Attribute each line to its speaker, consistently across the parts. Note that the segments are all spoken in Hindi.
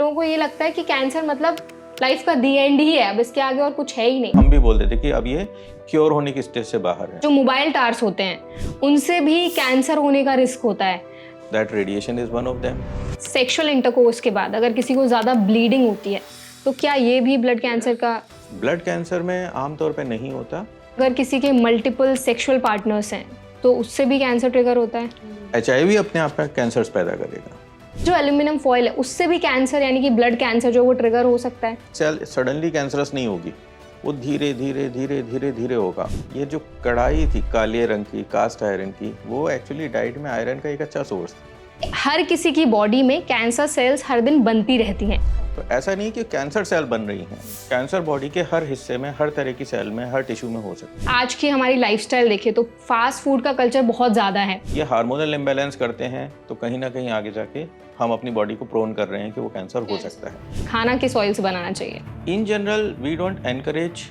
Speaker 1: लोगों को ये लगता है कि कैंसर मतलब लाइफ का दी एंड ही है, अब इसके आगे और कुछ है ही नहीं।
Speaker 2: हम भी बोल देते कि अब ये क्योर होने की स्टेज से बाहर है।
Speaker 1: जो मोबाइल टावर्स होते हैं उनसे भी कैंसर होने का रिस्क होता है।
Speaker 2: That radiation is one of them.
Speaker 1: Sexual intercourse के बाद अगर किसी को ज़्यादा ब्लीडिंग होती है तो क्या ये भी ब्लड कैंसर का?
Speaker 2: ब्लड कैंसर में आमतौर पे नहीं होता।
Speaker 1: अगर किसी के मल्टीपल सेक्सुअल पार्टनर्स हैं तो उससे भी कैंसर ट्रिगर होता है।
Speaker 2: HIV अपने आप में कैंसर्स पैदा करेगा।
Speaker 1: जो एल्यूमिनियम फॉइल है उससे भी कैंसर यानी कि ब्लड कैंसर जो वो ट्रिगर हो सकता है।
Speaker 2: सेल सडनली कैंसरस नहीं होगी, वो धीरे धीरे धीरे धीरे धीरे होगा। ये जो कढ़ाई थी काले रंग की कास्ट आयरन की, वो एक्चुअली डाइट में आयरन का एक अच्छा सोर्स था।
Speaker 1: हर किसी की बॉडी में कैंसर सेल्स हर दिन बनती रहती हैं।
Speaker 2: तो ऐसा नहीं कि कैंसर सेल बन रही हैं, कैंसर बॉडी के हर हिस्से में, हर तरह की सेल में, हर टिश्यू में हो सकता है।
Speaker 1: आज की हमारी लाइफस्टाइल देखें तो फास्ट फूड का कल्चर बहुत ज़्यादा है।
Speaker 2: ये हार्मोनल इम्बैलेंस करते हैं तो कहीं ना कहीं आगे जाके हम अपनी बॉडी को प्रोन कर रहे हैं कि वो कैंसर हो सकता है।
Speaker 1: खाना किस ऑयल से बनाना चाहिए?
Speaker 2: In general we don't encourage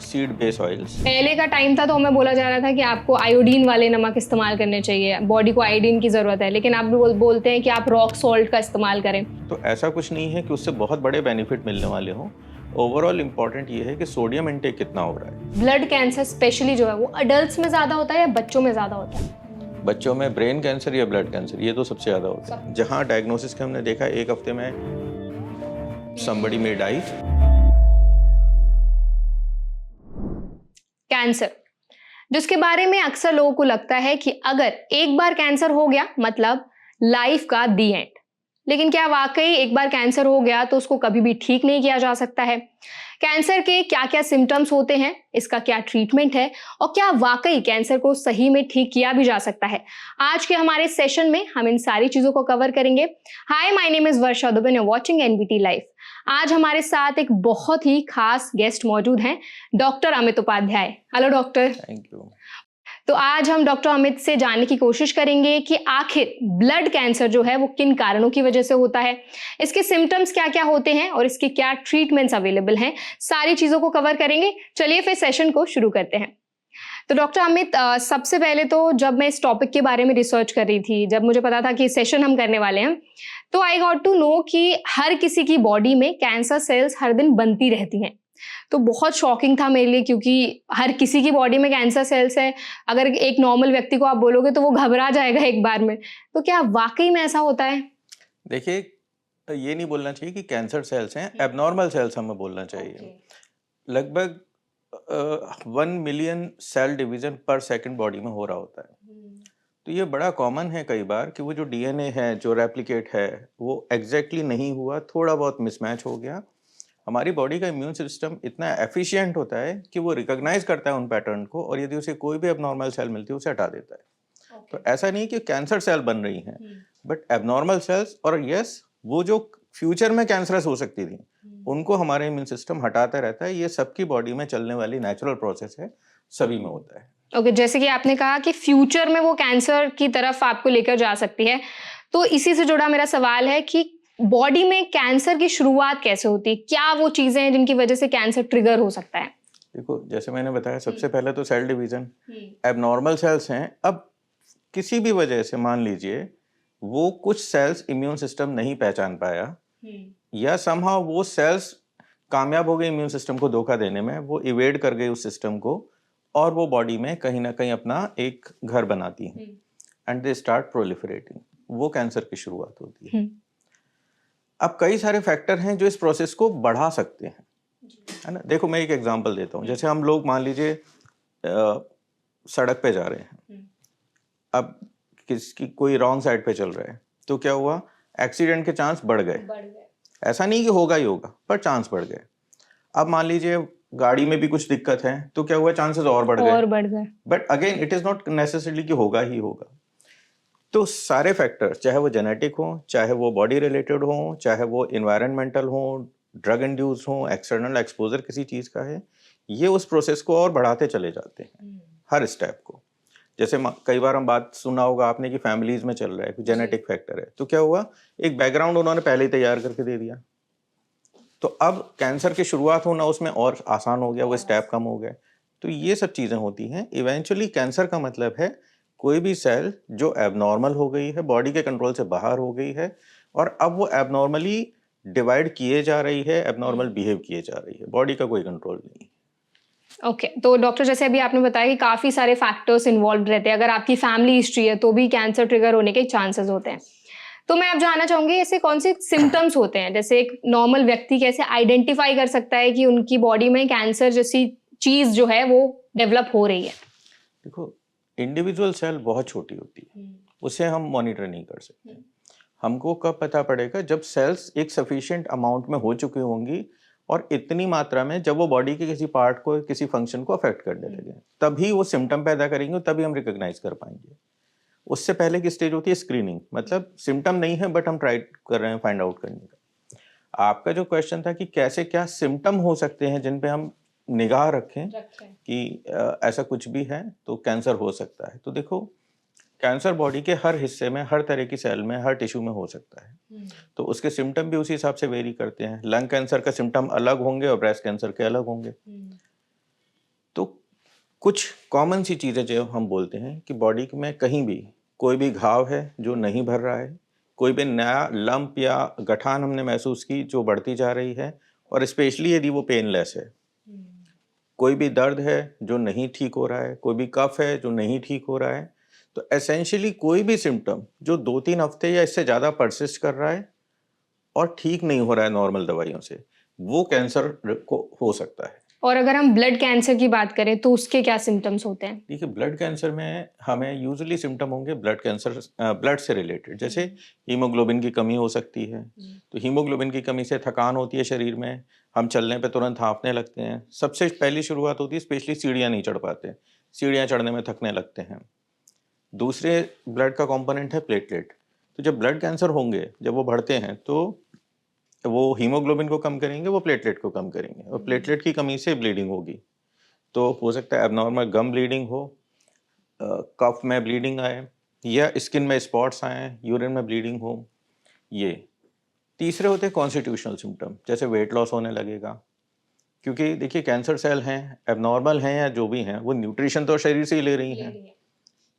Speaker 2: seed based oils.
Speaker 1: पहले का टाइम था तो हमें बोला जा रहा था कि आपको आयोडीन वाले नमक इस्तेमाल करने चाहिए, बॉडी को आयोडीन की ज़रूरत है, लेकिन आप बोलते हैं कि आप रॉक सॉल्ट का इस्तेमाल करें।
Speaker 2: तो ऐसा कुछ नहीं है कि उससे बहुत बड़े बेनिफिट मिलने वाले हों। ओवरऑल इम्पॉर्टेंट ये है कि सोडियम इंटेक कितना हो रहा है।
Speaker 1: ब्लड कैंसर स्पेशली जो है वो अडल्ट में ज़्यादा होता है या बच्चों में ज़्यादा होता है?
Speaker 2: बच्चों में ब्रेन कैंसर या ब्लड कैंसर, ये तो सबसे ज़्यादा होता है। जहाँ डायग्नोसिस के हमने देखा एक हफ्ते में somebody may die।
Speaker 1: कैंसर, जिसके बारे में अक्सर लोगों को लगता है कि अगर एक बार कैंसर हो गया मतलब लाइफ का दी एंड, लेकिन क्या वाकई एक बार कैंसर हो गया तो उसको कभी भी ठीक नहीं किया जा सकता है? कैंसर के क्या क्या सिम्टम्स होते हैं, इसका क्या ट्रीटमेंट है और क्या वाकई कैंसर को सही में ठीक किया भी जा सकता है? आज के हमारे सेशन में हम इन सारी चीजों को कवर करेंगे। Hi, my name is Varsha Dubey, you are watching NBT live. आज हमारे साथ एक बहुत ही खास गेस्ट मौजूद हैं, doctor Amit Upadhyay. Hello doctor.
Speaker 2: Thank you.
Speaker 1: तो आज हम डॉक्टर अमित से जानने की कोशिश करेंगे कि आखिर ब्लड कैंसर जो है वो किन कारणों की वजह से होता है, इसके सिम्टम्स क्या क्या होते हैं और इसके क्या ट्रीटमेंट्स अवेलेबल हैं, सारी चीजों को कवर करेंगे। चलिए फिर सेशन को शुरू करते हैं। तो डॉक्टर अमित, सबसे पहले तो जब मैं इस टॉपिक के बारे में रिसर्च कर रही थी, जब मुझे पता था कि सेशन हम करने वाले हैं, तो आई गॉट टू नो कि हर किसी की बॉडी में कैंसर सेल्स हर दिन बनती रहती हैं। तो बहुत शॉकिंग था मेरे लिए, क्योंकि हर किसी की बॉडी में कैंसर सेल्स है। अगर एक नॉर्मल व्यक्ति को आप बोलोगे तो वो घबरा जाएगा एक बार में। तो क्या वाकई में ऐसा होता है?
Speaker 2: देखिए, ये नहीं बोलना चाहिए कि कैंसर सेल्स हैं, एबनॉर्मल सेल्स हमें बोलना चाहिए। लगभग 1 मिलियन सेल डिवीजन पर सेकंड बॉडी में हो रहा होता है। तो ये बड़ा कॉमन है कई बार कि वो जो DNA है, जो रेप्लिकेट है, वो एग्जैक्टली नहीं हुआ, थोड़ा बहुत मिसमैच हो गया। हमारी बॉडी का इम्यून सिस्टम इतना एफिशिएंट होता है कि वो रिकॉग्नाइज करता है उन पैटर्न को, और यदि उसे कोई भी एबनॉर्मल सेल मिलती है उसे हटा देता है। तो ऐसा नहीं कि कैंसर सेल बन रही हैं, बट एबनॉर्मल सेल्स, और यस, वो जो फ्यूचर में कैंसरस हो सकती थी उनको हमारे इम्यून सिस्टम हटाता रहता है। ये सबकी बॉडी में चलने वाली नेचुरल प्रोसेस है, सभी में होता है।
Speaker 1: ओके, जैसे कि आपने कहा कि फ्यूचर में वो कैंसर की तरफ आपको लेकर जा सकती है, तो इसी से जुड़ा मेरा सवाल है कि बॉडी में कैंसर की शुरुआत कैसे होती है? क्या वो चीजें हैं जिनकी वजह से कैंसर ट्रिगर हो सकता है?
Speaker 2: देखो, जैसे मैंने बताया, सबसे पहले तो सेल डिवीजन, एबनॉर्मल सेल्स हैं। अब किसी भी वजह से मान लीजिए वो कुछ सेल्स इम्यून सिस्टम नहीं पहचान पाया, या समहाउ वो सेल्स कामयाब हो गए इम्यून सिस्टम को धोखा देने में, वो इवेड कर गई उस सिस्टम को, और वो बॉडी में कहीं ना कहीं अपना एक घर बनाती हैं, एंड दे स्टार्ट प्रोलिफरेटिंग। वो कैंसर की शुरुआत होती है। अब कई सारे फैक्टर हैं जो इस प्रोसेस को बढ़ा सकते हैं, है ना। देखो, मैं एक एग्जांपल देता हूँ। जैसे हम लोग मान लीजिए सड़क पे जा रहे हैं, अब किसकी कोई रॉन्ग साइड पे चल रहा है, तो क्या हुआ, एक्सीडेंट के चांस बढ़ गए। ऐसा नहीं कि होगा ही होगा, पर चांस बढ़ गए। अब मान लीजिए गाड़ी में भी कुछ दिक्कत है, तो क्या हुआ, चांसेस और बढ़ गए। But again it is not necessarily कि होगा ही होगा। तो सारे फैक्टर, चाहे वो जेनेटिक हो, चाहे वो बॉडी रिलेटेड हो, चाहे वो इन्वायरमेंटल हो, ड्रग इंड्यूस हो, एक्सटर्नल एक्सपोजर किसी चीज का है, ये उस प्रोसेस को और बढ़ाते चले जाते हैं हर स्टेप को। जैसे कई बार हम बात सुना होगा आपने कि फैमिलीज में चल रहा है, जेनेटिक फैक्टर है, तो क्या हुआ, एक बैकग्राउंड उन्होंने पहले ही तैयार करके दे दिया, तो अब कैंसर की शुरुआत होना उसमें और आसान हो गया, वो स्टेप कम हो गए। तो ये सब चीजें होती हैं। इवेंचुअली कैंसर का मतलब है कोई भी सेल जो एबनॉर्मल हो गई है, बॉडी के कंट्रोल से बाहर हो गई है, और अब वो एबनॉर्मली डिवाइड किए जा रही है, एबनॉर्मल बिहेव किए जा रही है, बॉडी का कोई कंट्रोल नहीं।
Speaker 1: ओके तो डॉक्टर जैसे अभी आपने बताया कि काफी सारे फैक्टर्स इन्वॉल्व रहते हैं, अगर आपकी फैमिली हिस्ट्री है तो भी कैंसर ट्रिगर होने के चांसेस होते हैं। तो मैं अब जानना चाहूंगी ऐसे कौन से सिम्टम्स होते हैं, जैसे एक नॉर्मल व्यक्ति कैसे आइडेंटिफाई कर सकता है कि उनकी बॉडी में कैंसर जैसी चीज जो है वो डेवलप हो रही है।
Speaker 2: देखो, इंडिविजुअल सेल बहुत छोटी होती है, उसे हम मॉनिटर नहीं कर सकते। हमको कब पता पड़ेगा? जब सेल्स एक सफिशिएंट अमाउंट में हो चुकी होंगी और इतनी मात्रा में जब वो बॉडी के किसी पार्ट को, किसी फंक्शन को अफेक्ट करने लगे, तभी वो सिम्टम पैदा करेंगे, तभी हम रिकॉग्नाइज कर पाएंगे। उससे पहले की स्टेज होती है स्क्रीनिंग, मतलब सिम्टम नहीं है बट हम ट्राई कर रहे हैं फाइंड आउट करने का। आपका जो क्वेश्चन था कि कैसे क्या सिम्टम हो सकते हैं जिन पे हम निगाह रखें कि ऐसा कुछ भी है तो कैंसर हो सकता है। तो देखो, कैंसर बॉडी के हर हिस्से में, हर तरह की सेल में, हर टिश्यू में हो सकता है, तो उसके सिम्टम भी उसी हिसाब से वेरी करते हैं। लंग कैंसर का सिम्टम अलग होंगे और ब्रेस्ट कैंसर के अलग होंगे। तो कुछ कॉमन सी चीज़ें जो हम बोलते हैं कि बॉडी में कहीं भी कोई भी घाव है जो नहीं भर रहा है, कोई भी नया लंप या गठान हमने महसूस की जो बढ़ती जा रही है, और स्पेशली यदि वो पेनलेस है, कोई भी दर्द है जो नहीं ठीक हो रहा है, कोई भी कफ है जो नहीं ठीक हो रहा है, तो एसेंशियली कोई भी सिम्टम जो 2-3 हफ्ते या इससे ज़्यादा परसिस्ट कर रहा है और ठीक नहीं हो रहा है नॉर्मल दवाइयों से, वो कैंसर को हो सकता है।
Speaker 1: और अगर हम ब्लड कैंसर की बात करें तो उसके क्या सिम्टम्स होते हैं?
Speaker 2: देखिए, ब्लड कैंसर में हमें यूजुअली सिम्टम होंगे ब्लड कैंसर, ब्लड से रिलेटेड, जैसे हीमोग्लोबिन की कमी हो सकती है। तो हीमोग्लोबिन की कमी से थकान होती है शरीर में, हम चलने पे तुरंत हाँफने लगते हैं। सबसे पहली शुरुआत होती है, स्पेशली सीढ़ियाँ नहीं चढ़ पाते, सीढ़ियाँ चढ़ने में थकने लगते हैं। दूसरे ब्लड का कंपोनेंट है प्लेटलेट। तो जब ब्लड कैंसर होंगे, जब वो बढ़ते हैं, तो वो हीमोग्लोबिन को कम करेंगे, वो प्लेटलेट को कम करेंगे, और प्लेटलेट की कमी से ब्लीडिंग होगी। तो हो सकता है एबनॉर्मल गम ब्लीडिंग हो, कफ में ब्लीडिंग आए, या स्किन में स्पॉट्स आए, यूरिन में ब्लीडिंग हो। ये तीसरे होते हैं कॉन्स्टिट्यूशनल सिम्टम, जैसे वेट लॉस होने लगेगा, क्योंकि देखिए कैंसर सेल हैं, एबनॉर्मल हैं या जो भी हैं, वो न्यूट्रिशन तो शरीर से ही ले रही हैं,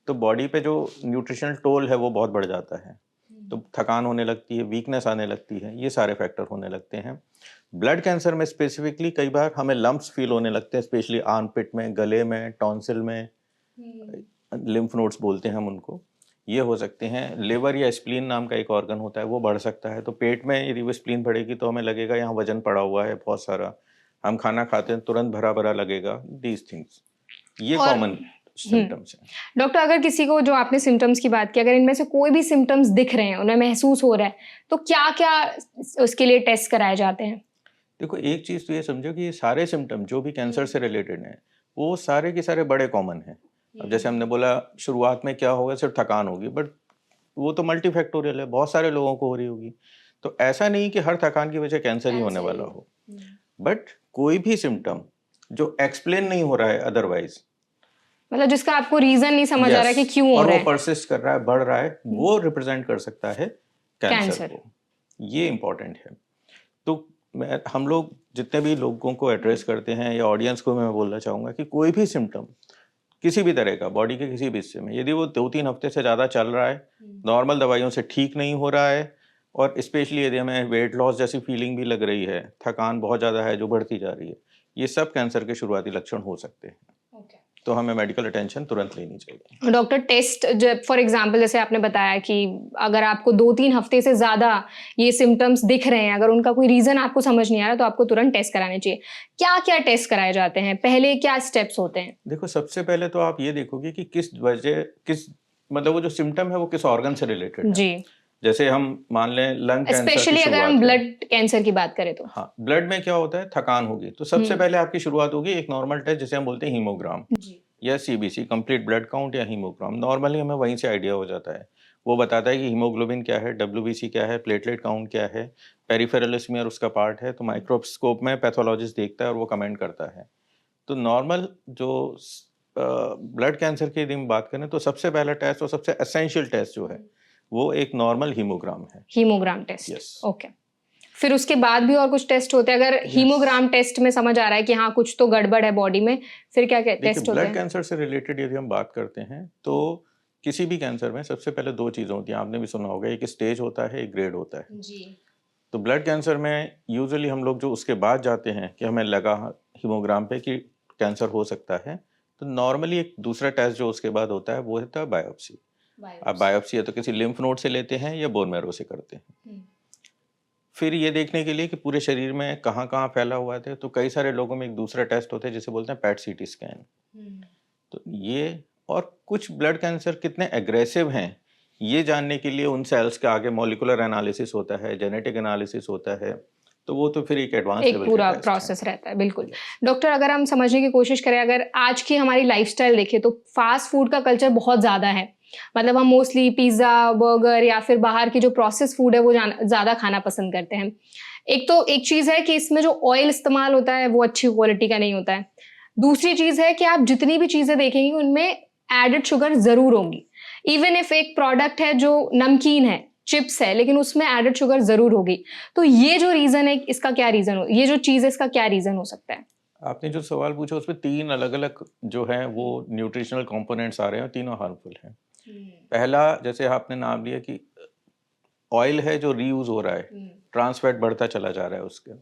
Speaker 2: तो बॉडी पे जो न्यूट्रिशनल टोल है वो बहुत बढ़ जाता है, तो थकान होने लगती है, वीकनेस आने लगती है, ये सारे फैक्टर होने लगते हैं। ब्लड कैंसर में स्पेसिफिकली कई बार हमें लंप्स फील होने लगते हैं, स्पेशली आर्मपिट में, गले में, टॉन्सिल में, लिम्फ नोड्स बोलते हैं हम उनको, ये हो सकते हैं। लिवर या स्प्लीन नाम का एक ऑर्गन होता है, वो बढ़ सकता है, तो पेट में यदि वो स्प्लीन बढ़ेगी तो हमें लगेगा यहाँ वजन पड़ा हुआ है बहुत सारा, हम खाना खाते हैं तुरंत भरा भरा लगेगा, दीज थिंग्स, ये कॉमन सिम्टम्स हैं।
Speaker 1: डॉक्टर अगर किसी को, जो आपने सिम्टम्स की बात की, अगर इनमें से कोई भी सिम्टम्स दिख रहे हैं, उन्हें महसूस हो रहा है, तो क्या क्या उसके लिए टेस्ट कराए जाते हैं?
Speaker 2: देखो, एक चीज़ तो ये समझो कि ये सारे सिम्टम जो भी कैंसर से रिलेटेड हैं, वो सारे के सारे बड़े कॉमन हैं। अब जैसे हमने बोला शुरुआत में क्या होगा, सिर्फ थकान होगी, बट वो तो मल्टीफैक्टोरियल है, बहुत सारे लोगों को हो रही होगी। तो ऐसा नहीं कि हर थकान की वजह कैंसर ही होने वाला हो, बट कोई भी सिम्टम जो एक्सप्लेन नहीं हो रहा है अदरवाइज,
Speaker 1: मतलब जिसका आपको रीजन नहीं समझ आ रहा है कि क्यों हो
Speaker 2: और
Speaker 1: रहा
Speaker 2: वो
Speaker 1: है,
Speaker 2: परसिस्ट कर रहा है, बढ़ रहा है, वो रिप्रेजेंट कर सकता है कैंसर
Speaker 1: कैंसर।
Speaker 2: को। ये इम्पोर्टेंट है। तो हम लोग जितने भी लोगों को एड्रेस करते हैं, या ऑडियंस को मैं बोलना चाहूँगा कि कोई भी सिम्टम किसी भी तरह का बॉडी के किसी भी हिस्से में, यदि वो 2-3 हफ्ते से ज़्यादा चल रहा है, नॉर्मल दवाइयों से ठीक नहीं हो रहा है, और स्पेशली यदि हमें वेट लॉस जैसी फीलिंग भी लग रही है, थकान बहुत ज़्यादा है जो बढ़ती जा रही है, ये सब कैंसर के शुरुआती लक्षण हो सकते हैं। तो हमें मेडिकल अटेंशन तुरंत लेनी चाहिए।
Speaker 1: डॉक्टर टेस्ट, जब फॉर एग्जांपल जैसे आपने बताया कि अगर आपको 2-3 हफ्ते से ज़्यादा ये सिम्टम्स दिख रहे हैं, अगर उनका कोई रीज़न आपको समझ नहीं आ रहा, तो आपको तुरंत टेस्ट कराने चाहिए। क्या-क्या टेस्ट कराए जाते हैं? पहले क्या स्टेप्स होते हैं?
Speaker 2: देखो, सबसे पहले तो आप ये देखोगे कि मतलब वो जो सिम्टम है वो किस ऑर्गन से रिलेटेड है।
Speaker 1: जी।
Speaker 2: जैसे हम मान लें लंग कैंसर की
Speaker 1: स्पेशली अगर हम
Speaker 2: शुरुआत है।
Speaker 1: ब्लड कैंसर की बात करें तो।
Speaker 2: हाँ, ब्लड में क्या होता है, थकान होगी, तो सबसे पहले आपकी शुरुआत होगी एक नॉर्मल टेस्ट जिसे हम बोलते हैं हीमोग्राम, या सीबीसी, कंप्लीट ब्लड काउंट, या हीमोग्राम। नॉर्मली हमें वहीं से आइडिया हो जाता है, वो बताता है कि हीमोग्लोबिन क्या है, डब्ल्यूबीसी क्या है, प्लेटलेट काउंट क्या है, पेरिफेरल स्मीयर उसका पार्ट है, तो माइक्रोस्कोप में पैथोलॉजिस्ट देखता है और वो कमेंट करता है। तो नॉर्मल जो ब्लड कैंसर की यदि हम बात करें, तो सबसे पहला टेस्ट और सबसे एसेंशियल टेस्ट जो है वो एक नॉर्मल हीमोग्राम है।
Speaker 1: Haemogram test.
Speaker 2: Yes.
Speaker 1: ओके। फिर उसके बाद भी और कुछ टेस्ट होते हैं? अगर हीमोग्राम टेस्ट में समझ आ रहा है कि हाँ कुछ तो गड़बड़ है बॉडी में, फिर क्या टेस्ट होते
Speaker 2: ब्लड
Speaker 1: हैं?
Speaker 2: कैंसर से रिलेटेड यदि हम बात करते हैं, तो किसी भी कैंसर में सबसे पहले 2 चीज़ें होती हैं, आपने भी सुना होगा, एक स्टेज होता है, एक ग्रेड होता है।
Speaker 1: जी।
Speaker 2: तो ब्लड कैंसर में यूजुअली हम लोग जो उसके बाद जाते हैं कि हमें लगा हीमोग्राम पे कि कैंसर हो सकता है, तो नॉर्मली एक दूसरा टेस्ट जो उसके बाद होता है वो होता है बायोप्सी। आप बायोप्सी या तो किसी लिम्फ नोड से लेते हैं या बोन मैरो से करते हैं। फिर ये देखने के लिए कि पूरे शरीर में कहाँ कहाँ फैला हुआ है, तो कई सारे लोगों में एक दूसरा टेस्ट होता है जिसे बोलते हैं पैट सीटी स्कैन। तो ये और कुछ ब्लड कैंसर कितने एग्रेसिव हैं ये जानने के लिए उन सेल्स के आगे मॉलिक्यूलर एनालिसिस होता है, जेनेटिक एनालिसिस होता है, तो वो तो फिर एक एडवांस लेवल
Speaker 1: पूरा
Speaker 2: का टेस्ट
Speaker 1: प्रोसेस रहता है। बिल्कुल डॉक्टर, अगर हम समझने की कोशिश करें, अगर आज की हमारी लाइफस्टाइल देखें तो फास्ट फूड का कल्चर बहुत ज़्यादा है। मतलब हम मोस्टली पिज़्ज़ा, बर्गर या फिर बाहर की जो प्रोसेस फूड है वो ज़्यादा खाना पसंद करते हैं। एक चीज़ है कि इसमें जो ऑयल इस्तेमाल होता है वो अच्छी क्वालिटी का नहीं होता है। दूसरी चीज़ है कि आप जितनी भी चीज़ें देखेंगे उनमें एडेड शुगर ज़रूर होगी। इवन इफ एक प्रोडक्ट है जो नमकीन है, चिप्स है, लेकिन उसमें एडेड शुगर ज़रूर होगी। तो ये जो रीज़न है, इसका क्या रीज़न हो, ये जो चीज़ है इसका क्या रीज़न हो सकता है?
Speaker 2: आपने जो सवाल पूछा उसमें 3 अलग-अलग जो हैं वो न्यूट्रिशनल कंपोनेंट्स आ रहे हैं और तीनों हार्मफुल हैं। पहला जैसे आपने नाम लिया कि ऑयल है जो रीयूज हो रहा है, ट्रांस फैट बढ़ता चला जा रहा है उसके,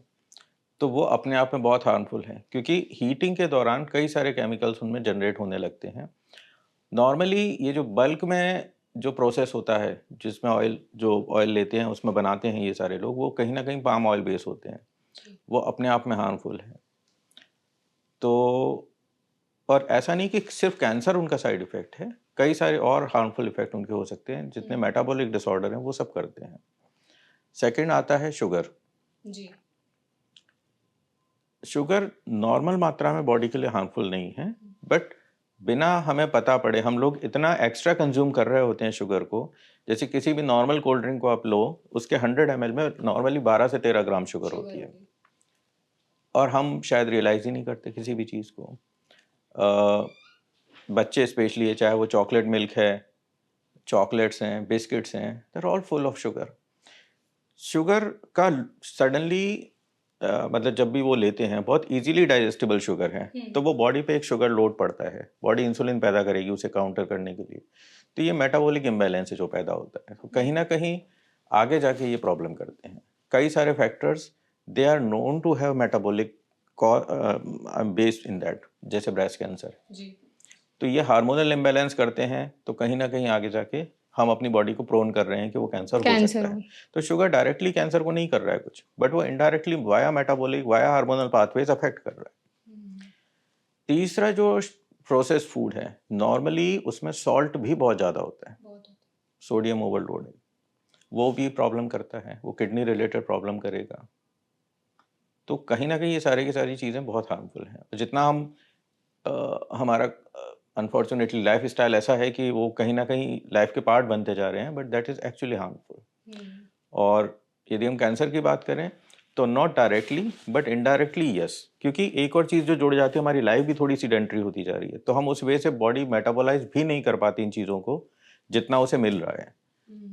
Speaker 2: तो वो अपने आप में बहुत हार्मफुल है क्योंकि हीटिंग के दौरान कई सारे केमिकल्स उनमें जनरेट होने लगते हैं। नॉर्मली ये जो बल्क में जो प्रोसेस होता है जिसमें ऑयल लेते हैं उसमें बनाते हैं ये सारे लोग, वो कहीं ना कहीं पाम ऑयल बेस होते हैं, वो अपने आप में हार्मफुल है। तो और ऐसा नहीं कि सिर्फ कैंसर उनका साइड इफेक्ट है, कई सारे और हार्मफुल इफेक्ट उनके हो सकते हैं, जितने मेटाबॉलिक डिसऑर्डर हैं वो सब करते हैं। सेकंड आता है शुगर।
Speaker 1: जी।
Speaker 2: शुगर नॉर्मल मात्रा में बॉडी के लिए हार्मफुल नहीं है, बट बिना हमें पता पड़े हम लोग इतना एक्स्ट्रा कंज्यूम कर रहे होते हैं शुगर को। जैसे किसी भी नॉर्मल कोल्ड ड्रिंक को आप लो, उसके 100 ml में नॉर्मली 12 से 13 ग्राम शुगर होती है, और हम शायद रियलाइज ही नहीं करते किसी भी चीज़ को। बच्चे स्पेशली है, चाहे वो चॉकलेट मिल्क है, चॉकलेट्स हैं, बिस्किट्स हैं, there all full of sugar. Sugar का सडनली मतलब जब भी वो लेते हैं, बहुत इजीली डाइजेस्टिबल शुगर है, तो वो बॉडी पे एक शुगर लोड पड़ता है, बॉडी इंसुलिन पैदा करेगी उसे काउंटर करने के लिए। तो ये मेटाबॉलिक इम्बैलेंस है जो पैदा होता है, तो कहीं ना कहीं आगे जाके ये प्रॉब्लम करते हैं। कई सारे factors they are known to have metabolic based in that, जैसे ब्रेस्ट कैंसर। तो ये हार्मोनल इम्बैलेंस करते हैं, तो कहीं ना कहीं आगे जाके हम अपनी बॉडी को प्रोन कर रहे हैं कि वो कैंसर हो सकता है। तो शुगर डायरेक्टली कैंसर को नहीं कर रहा है कुछ, बट वो indirectly via metabolic, via hormonal pathways affect कर रहा है। तीसरा जो प्रोसेस फूड है, नॉर्मली उसमें सॉल्ट भी बहुत ज़्यादा होता है, सोडियम ओवरलोड, वो भी प्रॉब्लम करता है, वो किडनी रिलेटेड प्रॉब्लम करेगा। तो कहीं ना कहीं ये सारी की सारी चीज़ें बहुत हार्मफुल हैं। जितना हम हमारा अनफॉर्चुनेटली लाइफ स्टाइल ऐसा है कि वो कहीं ना कहीं लाइफ के पार्ट बनते जा रहे हैं, but that is actually harmful. और यदि हम कैंसर की बात करें तो not directly but indirectly yes, क्योंकि एक और चीज़ जो जुड़ जाती है, हमारी लाइफ भी थोड़ी सीडेंटरी होती जा रही है, तो हम उस वे से बॉडी मेटाबोलाइज भी नहीं कर पाती इन चीज़ों को जितना उसे मिल रहा है।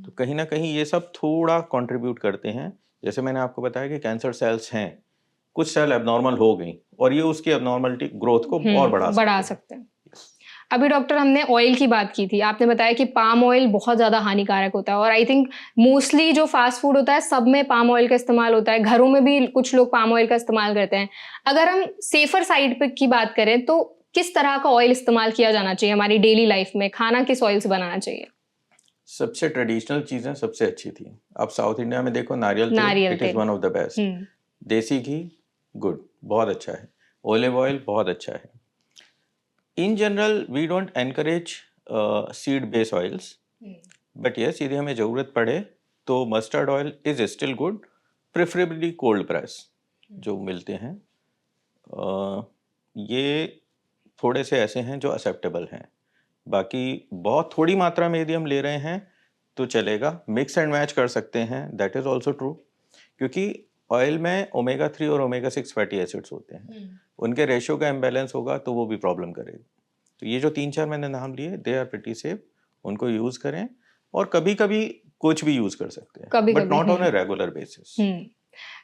Speaker 2: तो कहीं ना कहीं ये सब थोड़ा कंट्रीब्यूट करते हैं। जैसे मैंने आपको बताया कि कैंसर सेल्स हैं, कुछ सेल एबनॉर्मल हो गई और ये उसकी एबनॉर्मलिटी ग्रोथ को और बढ़ा सकते हैं।
Speaker 1: अभी डॉक्टर हमने ऑयल की बात की थी, आपने बताया कि पाम ऑयल बहुत ज़्यादा हानिकारक होता है, और आई थिंक मोस्टली जो फास्ट फूड होता है सब में पाम ऑयल का इस्तेमाल होता है, घरों में भी कुछ लोग पाम ऑयल का इस्तेमाल करते हैं। अगर हम सेफर साइड पे की बात करें तो किस तरह का ऑयल इस्तेमाल किया जाना चाहिए हमारी डेली लाइफ में, खाना किस ऑयल से बनाना चाहिए?
Speaker 2: सबसे ट्रेडिशनल चीज़ें सबसे अच्छी थी। अब साउथ इंडिया में देखो, नारियल तेल, it is one of the best. देसी घी गुड, बहुत अच्छा है। ओलिव ऑयल बहुत अच्छा है। In general, we don't encourage seed-based oils, but yes, यदि हमें ज़रूरत पड़े तो mustard oil is still good, preferably cold press जो मिलते हैं। ये थोड़े से ऐसे हैं जो एक्सेप्टेबल हैं, बाकी बहुत थोड़ी मात्रा में यदि हम ले रहे हैं तो चलेगा, मिक्स एंड मैच कर सकते हैं, दैट इज़ ऑल्सो ट्रू, क्योंकि ऑयल में ओमेगा 3 और ओमेगा 6 फैटी एसिड्स होते हैं, उनके रेशियो का इम्बैलेंस होगा तो वो भी प्रॉब्लम करेगा। तो ये जो 3-4 मैंने नाम लिए, दे आर प्रीटी सेफ, उनको यूज़ करें, और कभी कभी कुछ भी यूज़ कर सकते हैं, but not on a regular basis.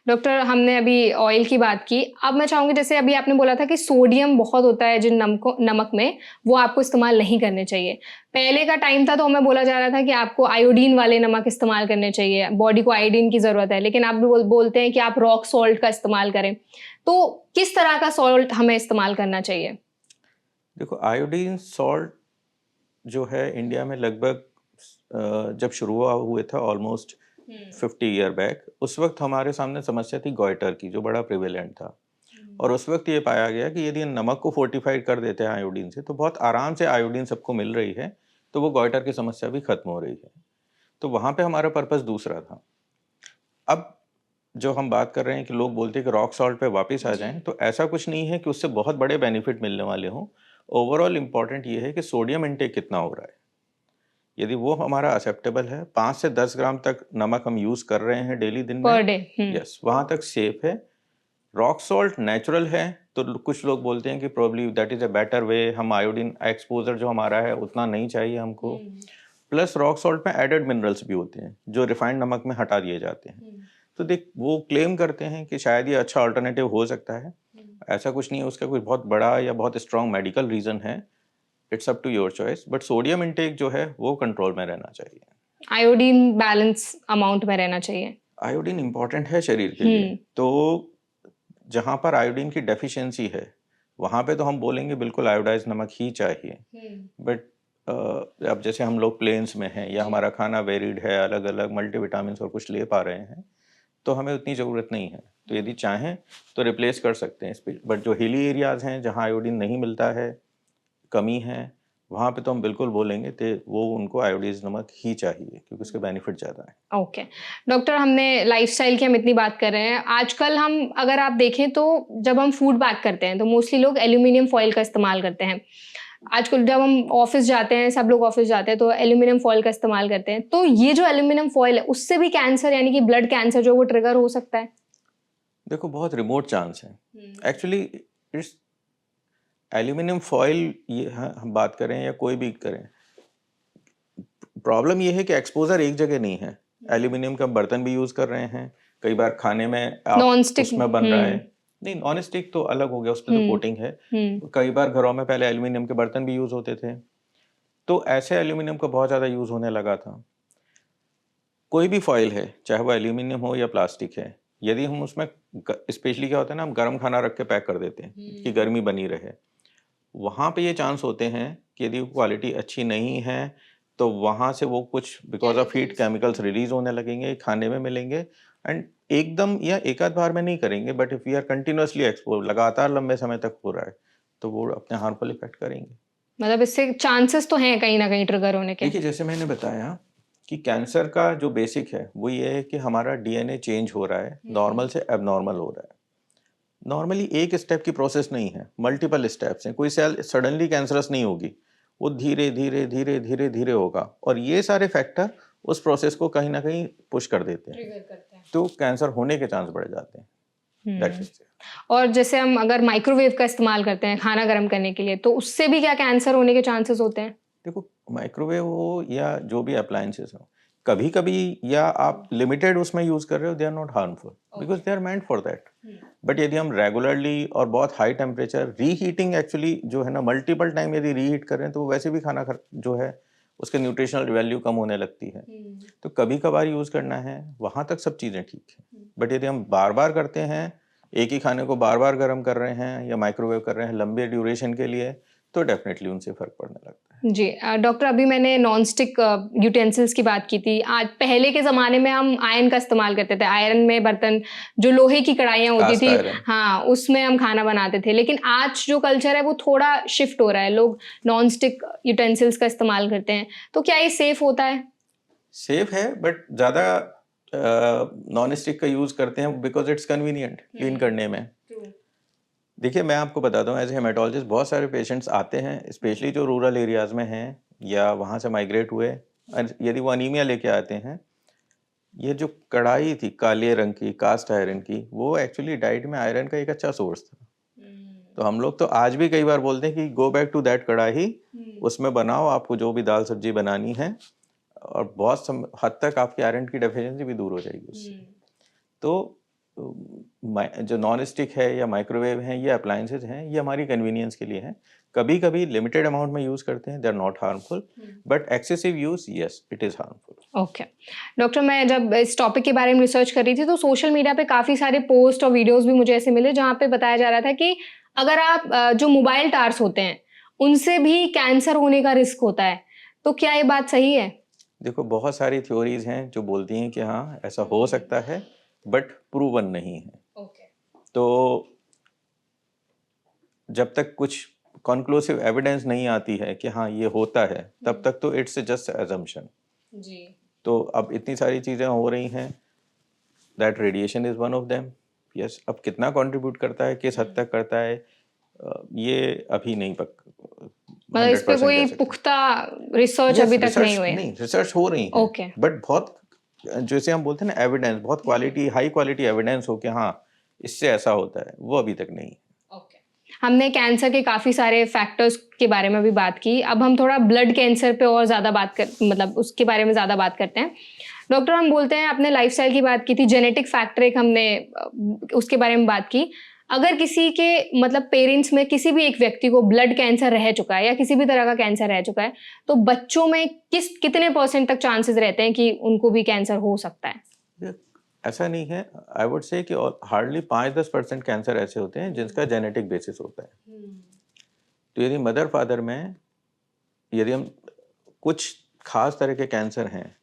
Speaker 1: Doctor हमने अभी ऑयल की बात की, अब मैं चाहूँगी जैसे अभी आपने बोला था कि सोडियम बहुत होता है जिन नमक में, वो आपको इस्तेमाल नहीं करने चाहिए। पहले का टाइम था तो हमें बोला जा रहा था कि आपको आयोडीन वाले नमक इस्तेमाल करने चाहिए, बॉडी को आयोडीन की ज़रूरत है, लेकिन आप बोलते हैं कि आप रॉक सॉल्ट का इस्तेमाल करें। तो किस तरह का सॉल्ट हमें इस्तेमाल करना चाहिए?
Speaker 2: देखो, आयोडीन सॉल्ट जो है इंडिया में लगभग जब शुरू हुए था ऑलमोस्ट 50 ईयर बैक, उस वक्त हमारे सामने समस्या थी गॉइटर की, जो बड़ा प्रिवेलेंट था। और उस वक्त ये पाया गया कि यदि नमक को फोर्टिफाइड कर देते हैं आयोडीन से, तो बहुत आराम से आयोडीन सबको मिल रही है, तो वो गॉइटर की समस्या भी खत्म हो रही है। तो वहाँ पे हमारा पर्पस दूसरा था। अब जो हम बात कर रहे हैं कि लोग बोलते हैं कि रॉक सॉल्ट पे वापस आ जाएं, तो ऐसा कुछ नहीं है कि उससे बहुत बड़े बेनिफिट मिलने वाले हों। ओवरऑल इम्पॉर्टेंट ये है कि सोडियम इनटेक कितना हो रहा है। यदि वो हमारा एक्सेप्टेबल है, 5 से 10 ग्राम तक नमक हम यूज़ कर रहे हैं डेली दिन में,
Speaker 1: पर डे।
Speaker 2: यस, वहाँ तक सेफ है। रॉक सॉल्ट नेचुरल है, तो कुछ लोग बोलते हैं कि probably that is a better way, हम आयोडीन एक्सपोजर जो हमारा है उतना नहीं चाहिए हमको। प्लस रॉक सॉल्ट में एडेड मिनरल्स भी होते हैं जो रिफाइंड नमक में हटा दिए जाते हैं। तो देख, वो क्लेम करते हैं कि शायद ये अच्छा अल्टरनेटिव हो सकता है। ऐसा कुछ नहीं है, उसका कोई बहुत बड़ा या बहुत स्ट्रॉन्ग मेडिकल रीज़न है। It's up to your choice, but sodium intake जो है वो कंट्रोल में रहना चाहिए।
Speaker 1: आयोडीन बैलेंस अमाउंट में रहना चाहिए।
Speaker 2: आयोडीन इम्पॉर्टेंट है शरीर के लिए, तो जहाँ पर आयोडीन की डेफिशिएंसी है, वहाँ पे तो हम बोलेंगे बिल्कुल आयोडाइज्ड नमक ही चाहिए। बट अब जैसे हम लोग प्लेन्स में हैं या हमारा खाना वेरिड है, अलग अलग मल्टीविटामिन्स और कुछ ले पा रहे हैं, तो हमें उतनी ज़रूरत नहीं है। तो यदि चाहें तो रिप्लेस कर सकते हैं। बट जो हिली एरियाज़ हैं जहाँ आयोडीन नहीं मिलता है, कमी है, वहाँ पे तो हम बिल्कुल बोलेंगे कि वो उनको आयोडाइज्ड नमक ही चाहिए, क्योंकि उसके बेनिफिट ज़्यादा हैं।
Speaker 1: ओके। डॉक्टर हमने लाइफ़स्टाइल की हम इतनी बात कर रहे हैं। आजकल हम अगर आप देखें तो जब हम फूड पैक करते हैं तो मोस्टली लोग एल्यूमीनियम फॉइल का इस्तेमाल करते हैं। आजकल जब हम ऑफ़िस जाते हैं, सब लोग ऑफ़िस जाते हैं तो एल्यूमीनियम फॉइल का इस्तेमाल करते हैं। तो ये जो एल्यूमीनियम फॉइल है उससे भी कैंसर यानी कि ब्लड कैंसर जो वो ट्रिगर हो सकता है?
Speaker 2: देखो, बहुत रिमोट चांस है। एक्चुअली इट्स एल्यूमिनियम फॉइल, ये हम बात करें या कोई भी करें, प्रॉब्लम ये है कि एक्सपोजर एक जगह नहीं है। एल्यूमिनियम का बर्तन भी यूज़ कर रहे हैं, कई बार खाने में आप
Speaker 1: नॉन स्टिक।
Speaker 2: उसमें बन रहा है। नहीं, नॉन स्टिक तो अलग हो गया, उस पे तो कोटिंग है। कई बार घरों में पहले एल्यूमिनियम के बर्तन भी यूज़ होते थे, तो ऐसे एल्यूमिनियम का बहुत ज़्यादा यूज़ होने लगा था। कोई भी फॉइल है, चाहे वो एल्यूमिनियम हो या प्लास्टिक है, यदि हम उसमें स्पेशली क्या होता है ना, हम गर्म खाना रख के पैक कर देते हैं कि गर्मी बनी रहे, वहाँ पे ये चांस होते हैं कि यदि क्वालिटी अच्छी नहीं है, तो वहाँ से वो कुछ because of heat chemicals release होने लगेंगे, खाने में मिलेंगे। एंड एकदम या एक आध बार में नहीं करेंगे, but if we are continuously expose, लगातार लंबे समय तक हो रहा है, तो वो अपने हार्मफुल इफेक्ट करेंगे।
Speaker 1: मतलब इससे चांसेस तो हैं कहीं ना कहीं ट्रिगर होने के।
Speaker 2: देखिए, जैसे मैंने बताया कि कैंसर का जो बेसिक है वो ये है कि हमारा डीएनए चेंज हो रहा है, नॉर्मल से एबनॉर्मल हो रहा है। नॉर्मली एक स्टेप की प्रोसेस नहीं है, मल्टीपल स्टेप्स हैं। कोई सेल सडनली कैंसरस नहीं होगी, वो धीरे धीरे धीरे धीरे धीरे होगा, और ये सारे फैक्टर उस प्रोसेस को कहीं ना कहीं पुश कर देते हैं, तो कैंसर होने के चांस बढ़ जाते हैं। That is it.
Speaker 1: और जैसे हम अगर माइक्रोवेव का इस्तेमाल करते हैं खाना गर्म करने के लिए, तो उससे भी क्या कैंसर होने के चांसेस होते हैं?
Speaker 2: देखो, माइक्रोवेव हो या जो भी अप्लायंसेस हो, कभी कभी या आप लिमिटेड उसमें यूज कर रहे हो, they are not harmful because they are meant for that. But यदि हम रेगुलरली और बहुत हाई टेम्परेचर रीहीटिंग, एक्चुअली जो है ना, मल्टीपल टाइम यदि रीहीट कर रहे हैं, तो वो वैसे भी खाना जो है उसके न्यूट्रिशनल वैल्यू कम होने लगती है। तो कभी कभार यूज करना है, वहां तक सब चीजें ठीक है। बट यदि हम बार बार करते हैं, एक ही खाने को बार बार गर्म कर रहे हैं या माइक्रोवेव कर रहे हैं लंबे ड्यूरेशन के लिए, तो डेफिनेटली उनसे फर्क पड़ने लगता है।
Speaker 1: जी डॉक्टर अभी मैंने नॉन स्टिक यूटेंसिल्स की बात की थी। आज पहले के ज़माने में हम आयरन का इस्तेमाल करते थे, आयरन में बर्तन, जो लोहे की कढ़ाइयाँ होती
Speaker 2: कास्ट
Speaker 1: थी,
Speaker 2: आयरन।
Speaker 1: हाँ, उसमें हम खाना बनाते थे। लेकिन आज जो कल्चर है वो थोड़ा शिफ्ट हो रहा है, लोग नॉन स्टिक यूटेंसिल्स का इस्तेमाल करते हैं। तो क्या ये सेफ होता है?
Speaker 2: सेफ है, बट ज़्यादा नॉन स्टिक का यूज़ करते हैं बिकॉज इट्स कन्वीनियंट क्लीन करने में। देखिए, मैं आपको बताता हूँ, एज ए हेमेटोलॉजिस्ट बहुत सारे पेशेंट्स आते हैं, स्पेशली जो रूरल एरियाज़ में हैं या वहाँ से माइग्रेट हुए, और यदि वो अनीमिया लेके आते हैं, ये जो कढ़ाई थी काले रंग की कास्ट आयरन की, वो एक्चुअली डाइट में आयरन का एक अच्छा सोर्स था। तो हम लोग तो आज भी कई बार बोलते हैं कि गो बैक टू दैट कढ़ाई, उसमें बनाओ आपको जो भी दाल सब्जी बनानी है, और बहुत हद तक आपकी आयरन की डेफिशिएंसी भी दूर हो जाएगी उससे। तो जो नॉन स्टिक है या माइक्रोवेव हैं, ये अप्लायंसेज हैं, ये हमारी कन्वीनियंस के लिए हैं। कभी कभी लिमिटेड अमाउंट में यूज़ करते हैं, they are not harmful, but excessive use, yes, it is harmful.
Speaker 1: Okay doctor, मैं जब इस टॉपिक के बारे में रिसर्च कर रही थी तो सोशल मीडिया पे काफ़ी सारे पोस्ट और वीडियोस भी मुझे ऐसे मिले जहाँ पे बताया जा रहा था कि अगर आप जो मोबाइल टावर्स होते हैं उनसे भी कैंसर होने का रिस्क होता है, तो क्या ये बात सही है?
Speaker 2: देखो, बहुत सारी थ्योरीज हैं जो बोलती हैं कि हाँ ऐसा हो सकता है, बट प्रूवन नहीं है।
Speaker 1: ओके
Speaker 2: तो जब तक कुछ कॉन्क्लूसिव एविडेंस नहीं आती है कि हाँ ये होता है, तब तक तो इट्स जस्ट अजम्पशन।
Speaker 1: जी।
Speaker 2: तो अब इतनी सारी चीज़ें हो रही हैं, that radiation is one of them. Yes, अब कितना कंट्रीब्यूट करता है, किस हद तक करता है, ये अभी नहीं
Speaker 1: मतलब इस पे
Speaker 2: 100%
Speaker 1: कोई
Speaker 2: कह सकते।
Speaker 1: पुख्ता रिसर्च अभी तक नहीं हुए?
Speaker 2: नहीं, रिसर्च हो रही है,
Speaker 1: ओके
Speaker 2: बट बहुत, जैसे हम बोलते हैं ना, एविडेंस, बहुत क्वालिटी, हाई क्वालिटी एविडेंस हो कि हाँ इससे ऐसा होता है, वो अभी तक नहीं है।
Speaker 1: ओके हमने कैंसर के काफी सारे फैक्टर्स के बारे में भी बात की, अब हम थोड़ा ब्लड कैंसर पे और ज्यादा मतलब उसके बारे में ज्यादा बात करते हैं। डॉक्टर, हम बोलते हैं, आपने लाइफस्टाइल की बात की थी, जेनेटिक फैक्टर एक हमने उसके बारे में बात की। अगर किसी के मतलब पेरेंट्स में किसी भी एक व्यक्ति को ब्लड कैंसर रह चुका है या किसी भी तरह का कैंसर रह चुका है, तो बच्चों में कितने % तक चांसेस रहते हैं कि उनको भी कैंसर हो सकता है?
Speaker 2: ये ऐसा नहीं है, आई वुड से कि हार्डली 5-10% कैंसर ऐसे होते हैं जिसका जेनेटिक बेसिस होता है। तो यदि मदर फादर में, यदि हम कुछ खास तरह के कैंसर हैं,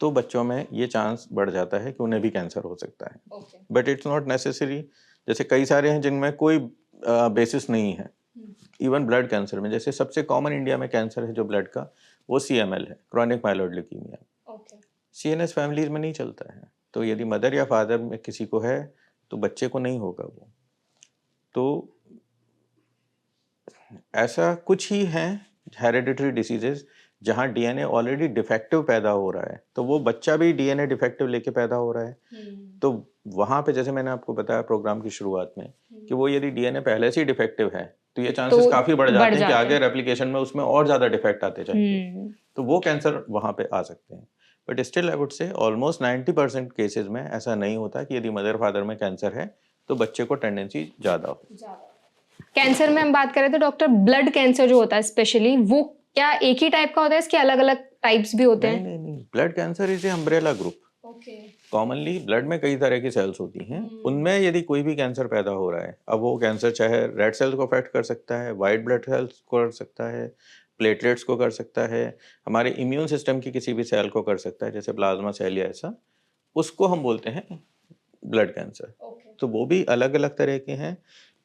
Speaker 2: तो बच्चों में ये चांस बढ़ जाता है कि उन्हें भी कैंसर हो सकता है, बट इट्स नॉट नेसेसरी। जैसे कई सारे हैं जिनमें कोई बेसिस नहीं है, इवन ब्लड कैंसर में, जैसे सबसे कॉमन इंडिया में कैंसर है जो ब्लड का, वो CML है, chronic myeloid leukaemia. CNS families में नहीं चलता है, तो यदि मदर या फादर में किसी को है तो बच्चे को नहीं होगा वो। तो ऐसा कुछ ही है हेरिडिटरी डिसीजेज जहाँ DNA ऑलरेडी डिफेक्टिव पैदा हो रहा है, तो वो बच्चा भी DNA डिफेक्टिव लेके पैदा हो रहा है। तो वहाँ पे, जैसे मैंने आपको बताया प्रोग्राम की शुरुआत में, कि वो यदि DNA पहले से ही डिफेक्टिव है तो ये चांसेस
Speaker 1: तो
Speaker 2: काफी बढ़ जाते हैं कि
Speaker 1: जाते
Speaker 2: आगे रेप्लिकेशन में उसमें और ज्यादा डिफेक्ट आते जाएंगे, तो वो कैंसर वहाँ पे आ सकते हैं। But still I would say almost 90% cases में ऐसा नहीं होता कि यदि मदर फादर में कैंसर है तो बच्चे को टेंडेंसी ज्यादा हो।
Speaker 1: कैंसर में हम बात करें तो डॉक्टर, ब्लड कैंसर जो होता है स्पेशली, वो क्या एक ही टाइप का होता है, इसके अलग अलग टाइप्स भी होते हैं?
Speaker 2: नहीं, blood cancer is a umbrella group. Commonly blood में कई तरह की सेल्स होती हैं, उनमें यदि कोई भी कैंसर पैदा हो रहा है, अब वो कैंसर चाहे रेड सेल्स को अफेक्ट कर सकता है, वाइट ब्लड सेल्स को कर सकता है, प्लेटलेट्स को कर सकता है, हमारे इम्यून सिस्टम की किसी भी सेल को कर सकता है, जैसे प्लाज्मा सेल या ऐसा, उसको हम बोलते हैं ब्लड कैंसर। तो वो भी अलग अलग तरह के हैं।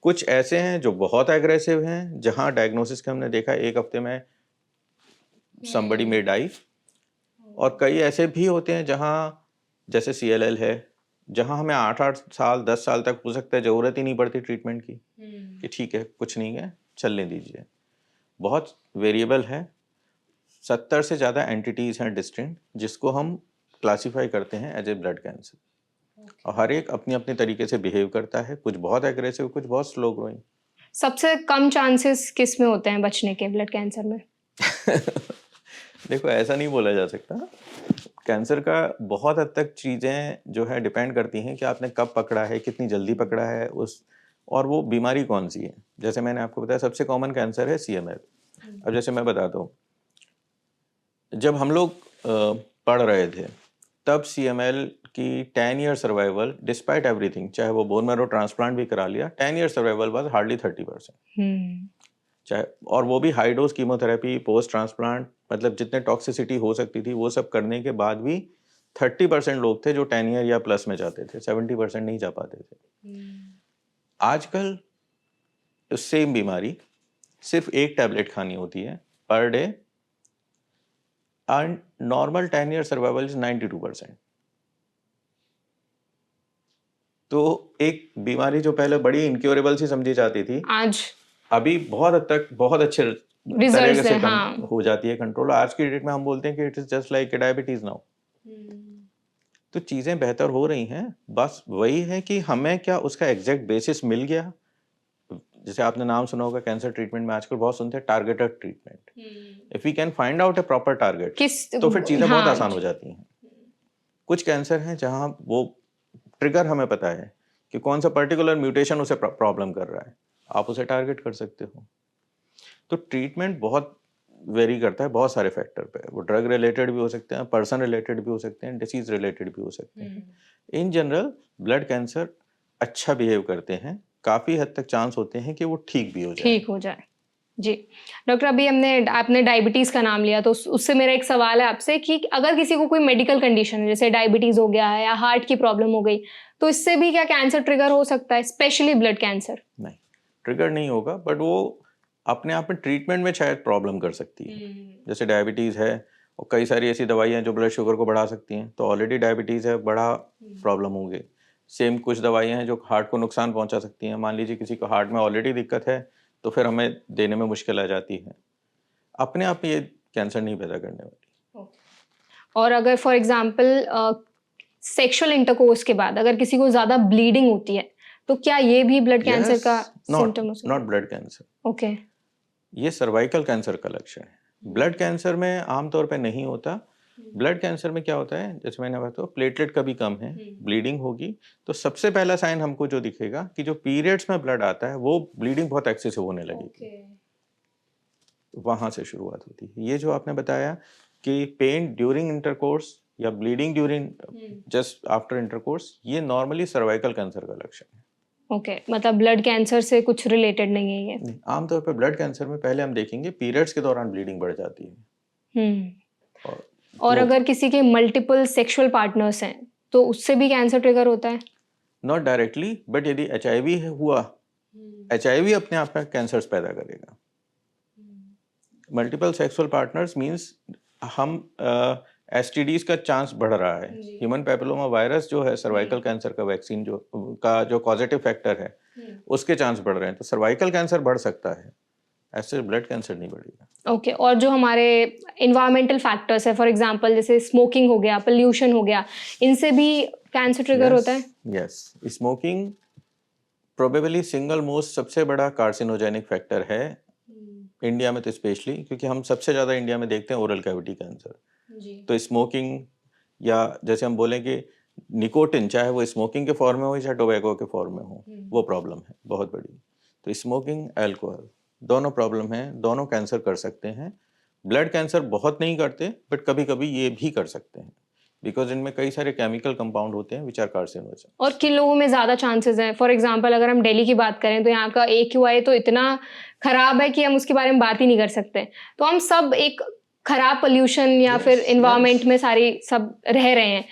Speaker 2: कुछ ऐसे हैं जो बहुत एग्रेसिव हैं, जहाँ डायग्नोसिस के हमने देखा 1 हफ्ते में somebody may die, और कई ऐसे भी होते हैं जहाँ, जैसे CLL है, जहाँ हमें 8-8 साल 10 साल तक हो सकता है ज़रूरत ही नहीं पड़ती ट्रीटमेंट की, कि ठीक है कुछ नहीं है चलने दीजिए। बहुत वेरिएबल है, 70 से ज़्यादा एंटिटीज़ हैं डिस्टिंक्ट जिसको हम क्लासीफाई करते हैं एज ए ब्लड कैंसर, और हर एक अपनी अपनी तरीके से बिहेव करता है, कुछ बहुत एग्रेसिव, कुछ बहुत स्लो ग्रोइंग।
Speaker 1: सबसे कम चांसेस किस में होते हैं बचने के ब्लड कैंसर में?
Speaker 2: देखो, ऐसा नहीं बोला जा सकता, कैंसर का बहुत हद तक चीज़ें जो है डिपेंड करती हैं कि आपने कब पकड़ा है, कितनी जल्दी पकड़ा है और वो बीमारी कौन सी है। जैसे मैंने आपको बताया सबसे कॉमन कैंसर है CML। अब जैसे मैं बताता हूँ, जब हम लोग पढ़ रहे थे तब CML की 10 ईयर सर्वाइवल डिस्पाइट एवरीथिंग, चाहे वो बोन मैरो ट्रांसप्लांट भी करा लिया, 10 ईयर सर्वाइवल वाज हार्डली 30%। चाहे, और वो भी high dose chemotherapy, post transplant, मतलब जितने टॉक्सिसिटी हो सकती थी वो सब करने के बाद भी 30% लोग थे जो 10 ईयर या प्लस में जाते थे, 70% नहीं जा पाते थे। आजकल सेम बीमारी सिर्फ एक टैबलेट खानी होती है per day, and normal 10 year survival is 92%। तो एक बीमारी जो पहले बड़ी इनक्योरेबल सी समझी जाती थी,
Speaker 1: आज
Speaker 2: अभी बहुत हद तक बहुत अच्छे
Speaker 1: रिजल्ट्स
Speaker 2: तरीके से
Speaker 1: है, हाँ।
Speaker 2: हो जाती है कंट्रोल। आज की डेट में हम बोलते हैं कि it is just like diabetes now. तो चीजें बेहतर हो रही हैं, बस वही है कि हमें क्या उसका एग्जैक्ट बेसिस मिल गया। जैसे आपने नाम सुना होगा कैंसर ट्रीटमेंट में आजकल बहुत सुनते हैं targeted treatment. If we can find out a proper target तो फिर चीजें बहुत आसान हो जाती हैं। कुछ कैंसर हैं जहां वो ट्रिगर हमें पता है कि कौन सा पर्टिकुलर म्यूटेशन उसे प्रॉब्लम कर रहा है, आप उसे टारगेट कर सकते हो। तो ट्रीटमेंट बहुत वेरी करता है बहुत सारे फैक्टर पे, वो ड्रग रिलेटेड भी हो सकते हैं, पर्सन रिलेटेड भी हो सकते हैं, डिसीज रिलेटेड भी हो सकते हैं। इन जनरल ब्लड कैंसर अच्छा बिहेव करते हैं, काफ़ी हद तक चांस होते हैं कि वो ठीक भी हो जाए।
Speaker 1: ठीक हो जाए। जी। डॉक्टर, अभी आपने डायबिटीज़ का नाम लिया, तो उससे मेरा एक सवाल है आपसे कि अगर किसी को कोई मेडिकल कंडीशन है, जैसे डायबिटीज़ हो गया है या हार्ट की प्रॉब्लम हो गई, तो इससे भी क्या कैंसर ट्रिगर हो सकता है, स्पेशली ब्लड कैंसर?
Speaker 2: नहीं, ट्रिगर नहीं होगा, बट वो अपने आप में ट्रीटमेंट में शायद प्रॉब्लम कर सकती है। जैसे डायबिटीज़ है और कई सारी ऐसी दवाइयाँ हैं जो ब्लड शुगर को बढ़ा सकती हैं, तो ऑलरेडी डायबिटीज़ है, बड़ा प्रॉब्लम होंगे। सेम कुछ दवाइयाँ हैं जो हार्ट को नुकसान पहुंचा सकती हैं। मान लीजिए किसी को हार्ट में ऑलरेडी दिक्कत है, तो फिर हमें देने में मुश्किल आ जाती है। अपने आप में ये कैंसर नहीं पैदा करने वाली।
Speaker 1: और अगर फॉर एग्जाम्पल सेक्सुअल इंटरकोर्स के बाद अगर किसी को ज़्यादा ब्लीडिंग होती है, तो क्या ये भी ब्लड कैंसर का सिम्टम हो सकता है?
Speaker 2: Not blood cancer,
Speaker 1: okay.
Speaker 2: ये सर्वाइकल कैंसर का लक्षण है। ब्लड कैंसर में आमतौर पे नहीं होता। ब्लड कैंसर में क्या होता है, जैसे मैंने बताया प्लेटलेट का भी कम है, ब्लीडिंग होगी, तो सबसे पहला साइन हमको जो दिखेगा कि जो पीरियड्स में ब्लड आता है वो ब्लीडिंग बहुत एक्सेसिव होने लगेगी। वहां से शुरुआत होती है। ये जो आपने बताया कि पेन ड्यूरिंग इंटरकोर्स या bleeding during just after intercourse, ये नॉर्मली सर्वाइकल कैंसर का लक्षण है।
Speaker 1: ओके, मतलब ब्लड कैंसर से कुछ रिलेटेड नहीं है ये?
Speaker 2: नहीं, आमतौर पर ब्लड कैंसर में पहले हम देखेंगे पीरियड्स के दौरान ब्लीडिंग बढ़ जाती है।
Speaker 1: और अगर किसी के मल्टीपल सेक्सुअल पार्टनर्स हैं, तो उससे भी कैंसर ट्रिगर होता है?
Speaker 2: नॉट डायरेक्टली, बट यदि एचआईवी हुआ, एचआईवी अपने आप में कैंसर्स पैदा करेगा। मल्टीपल सेक्सुअल पार्टनर्स मींस हम एसटीडीज का चांस बढ़ रहा है। ह्यूमन पैपिलोमा वायरस जो है सर्वाइकल कैंसर का वैक्सीन जो कॉजेटिव फैक्टर है, उसके चांस बढ़ रहे हैं, तो सर्वाइकल कैंसर बढ़ सकता है, ऐसे ब्लड कैंसर नहीं बढ़ेगा।
Speaker 1: ओके। और जो हमारे इन्वायरमेंटल फैक्टर्स है, फॉर एग्जांपल जैसे स्मोकिंग हो गया, पोल्यूशन हो गया, इनसे भी कैंसर ट्रिगर होता है?
Speaker 2: Yes, smoking probably single most सबसे बड़ा कार्सिनोजेनिक फैक्टर है इंडिया में, तो स्पेशली क्योंकि हम सबसे ज़्यादा इंडिया में देखते हैं ओरल कैविटी कैंसर। तो स्मोकिंग, या जैसे हम बोलें कि निकोटिन, चाहे वो स्मोकिंग के फॉर्म में हो या टोबैको के फॉर्म में हो, वो प्रॉब्लम है बहुत बड़ी। तो स्मोकिंग, अल्कोहल, दोनों प्रॉब्लम है, दोनों कैंसर कर सकते हैं। ब्लड कैंसर बहुत नहीं करते, बट कभी कभी ये भी कर सकते हैं, बिकॉज इनमें कई सारे केमिकल कंपाउंड होते हैं विच आर कार्सिनोजेन।
Speaker 1: और किन लोगों में ज़्यादा चांसेस हैं? फॉर एग्जांपल अगर हम दिल्ली की बात करें, तो यहाँ का AQI तो इतना खराब है कि हम उसके बारे में बात ही नहीं कर सकते। तो हम सब एक खराब पोल्यूशन या फिर एनवायरनमेंट में सब रह रहे हैं,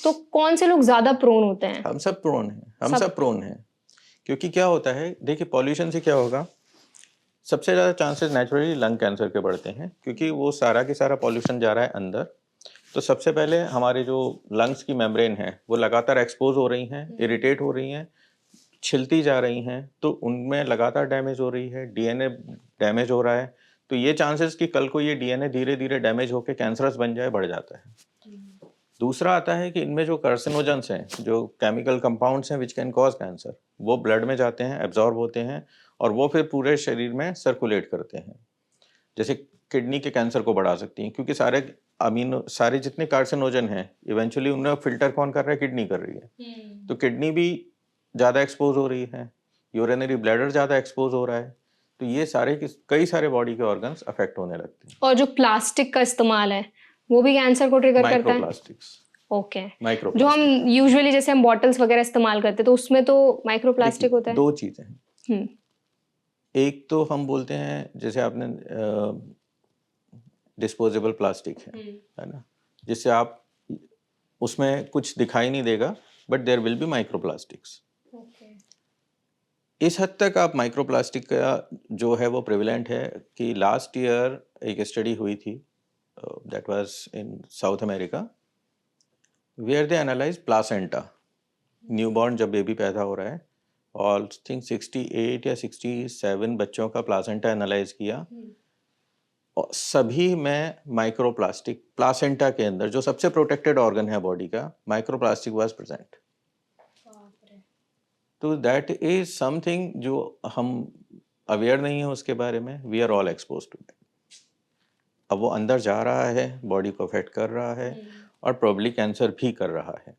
Speaker 1: तो कौन से लोग ज़्यादा प्रोन होते हैं?
Speaker 2: हम सब प्रोन हैं, हम सब प्रोन हैं, क्योंकि क्या होता है, देखिए पॉल्यूशन से क्या होगा, सबसे ज़्यादा चांसेस नेचुरली लंग कैंसर के बढ़ते हैं, क्योंकि वो सारा की सारा पॉल्यूशन जा रहा है अंदर। तो सबसे पहले हमारे जो लंग्स की मेम्ब्रेन है वो लगातार एक्सपोज हो रही हैं, इरिटेट हो रही हैं, छिलती जा रही हैं, तो उनमें लगातार डैमेज हो रही है, डीएनए डैमेज हो रहा है, तो ये चांसेस कि कल को ये डीएनए धीरे धीरे डैमेज होकर कैंसरस बन जाए बढ़ जाता है। दूसरा आता है कि इनमें जो कार्सिनोजेंस हैं, जो केमिकल कंपाउंड्स हैं विच कैन कॉज कैंसर, वो ब्लड में जाते हैं, एब्जॉर्ब होते हैं, और वो फिर पूरे शरीर में सर्कुलेट करते हैं। जैसे किडनी के कैंसर को बढ़ा सकती हैं, क्योंकि सारे जितने कार्सिनोजन हैं इवेंचुअली उन्हें फिल्टर कौन कर रहा है, किडनी कर रही है। तो किडनी भी ज़्यादा एक्सपोज हो रही है, यूरिनरी ब्लैडर ज़्यादा एक्सपोज हो रहा है, तो ये कई सारे बॉडी के ऑर्गन्स अफेक्ट होने लगते हैं।
Speaker 1: और जो प्लास्टिक का इस्तेमाल है, वो भी कैंसर को ट्रिगर करता है?
Speaker 2: माइक्रोप्लास्टिक्स।
Speaker 1: ओके। जो हम यूजुअली जैसे हम बॉटल्स वगैरह इस्तेमाल करते हैं, तो उसमें तो माइक्रोप्लास्टिक होता है?
Speaker 2: दो चीज़ें हैं। एक तो हम बोलते हैं, जैसे आपने डिस्पोजेबल प्लास्टिक है ना, जिससे आप उसमें कुछ दिखाई नहीं देगा, but there will be microplastics. इस हद तक आप माइक्रोप्लास्टिक का जो है वो प्रिविलेंट है कि लास्ट ईयर एक स्टडी हुई थी, that was in South America, where they analyse placenta, newborn जब बेबी पैदा हो रहा है, और थिंक 68 या 67 बच्चों का प्लासेंटा एनालाइज किया, और सभी में माइक्रोप्लास्टिक, प्लासेंटा के अंदर जो सबसे प्रोटेक्टेड ऑर्गन है बॉडी का, माइक्रोप्लास्टिक वाज प्रेजेंट। तो दैट इज समथिंग जो हम अवेयर नहीं है उसके बारे में, we are all expose to that. अब वो अंदर जा रहा है, बॉडी को अफेक्ट कर रहा है, और प्रोबेबली कैंसर भी कर रहा है।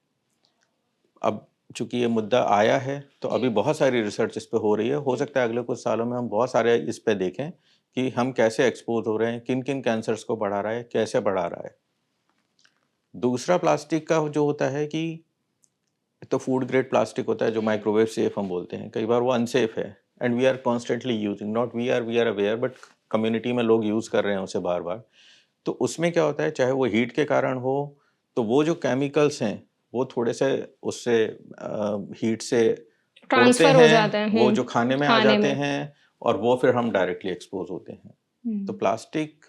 Speaker 2: अब चूंकि ये मुद्दा आया है तो अभी बहुत सारी रिसर्च इस पे हो रही है। हो सकता है अगले कुछ सालों में हम बहुत सारे इस पे देखें कि हम कैसे एक्सपोज हो रहे हैं, किन किन कैंसर्स को बढ़ा रहा है, कैसे बढ़ा रहा है। दूसरा प्लास्टिक का जो होता है कि तो फूड ग्रेड प्लास्टिक होता है जो माइक्रोवेव सेफ हम बोलते हैं, कई बार वो अनसेफ है and we are constantly using, not we are aware but community में लोग यूज़ कर रहे हैं उसे बार बार। तो उसमें क्या होता है, चाहे वो हीट के कारण हो, तो वो जो केमिकल्स हैं वो थोड़े से उससे हीट से उड़ते
Speaker 1: ट्रांसफर हो जाते
Speaker 2: हैं,
Speaker 1: हैं
Speaker 2: वो जो खाने में आ
Speaker 1: खाने
Speaker 2: जाते
Speaker 1: में।
Speaker 2: हैं और वो फिर हम डायरेक्टली एक्सपोज होते हैं। तो प्लास्टिक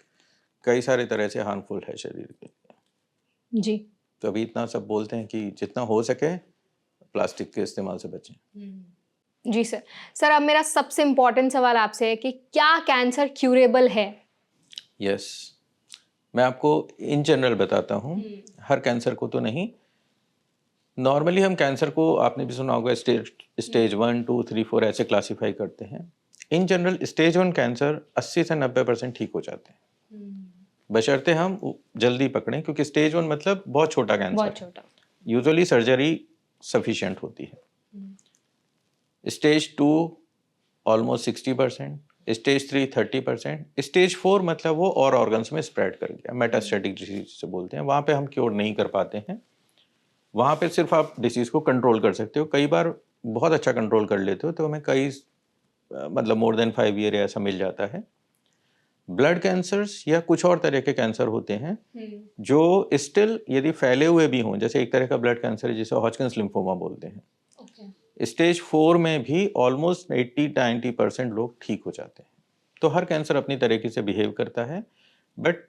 Speaker 2: कई सारे तरह से हार्मफुल है शरीर के लिए।
Speaker 1: जी
Speaker 2: तो अभी इतना सब बोलते हैं कि जितना हो सके प्लास्टिक के इस्तेमाल से बचें।
Speaker 1: जी सर। सर अब मेरा सबसे इम्पोर्टेंट सवाल आपसे है कि क्या कैंसर क्यूरेबल है?
Speaker 2: यस, मैं आपको इन जनरल बताता हूँ, हर कैंसर को तो नहीं। नॉर्मली हम कैंसर को, आपने भी सुना होगा, स्टेज 1, 2, 3, 4 ऐसे क्लासीफाई करते हैं। इन जनरल स्टेज 1 कैंसर 80 से 90% ठीक हो जाते हैं, बशर्ते हम जल्दी पकड़ें, क्योंकि स्टेज 1 मतलब बहुत छोटा कैंसर
Speaker 1: बहुत
Speaker 2: है,
Speaker 1: छोटा।
Speaker 2: यूजुअली सर्जरी सफिशिएंट होती है। स्टेज 2 ऑलमोस्ट 60%, स्टेज 3 30%, स्टेज 4 मतलब वो और ऑर्गन्स में स्प्रेड कर गया, मेटास्टेटिक डिसीज से बोलते हैं। वहाँ पे हम क्योर नहीं कर पाते हैं, वहाँ पे सिर्फ आप डिसीज को कंट्रोल कर सकते हो। कई बार बहुत अच्छा कंट्रोल कर लेते हो तो हमें कई मतलब मोर देन 5 ईयर ऐसा मिल जाता है। ब्लड कैंसर्स या कुछ और तरह के कैंसर होते हैं जो स्टिल यदि फैले हुए भी हों, जैसे एक तरह का ब्लड कैंसर है जिसे हॉजकिंस लिम्फोमा बोलते हैं, स्टेज 4 में भी ऑलमोस्ट 80-90% लोग ठीक हो जाते हैं। तो हर कैंसर अपनी तरीके से बिहेव करता है, बट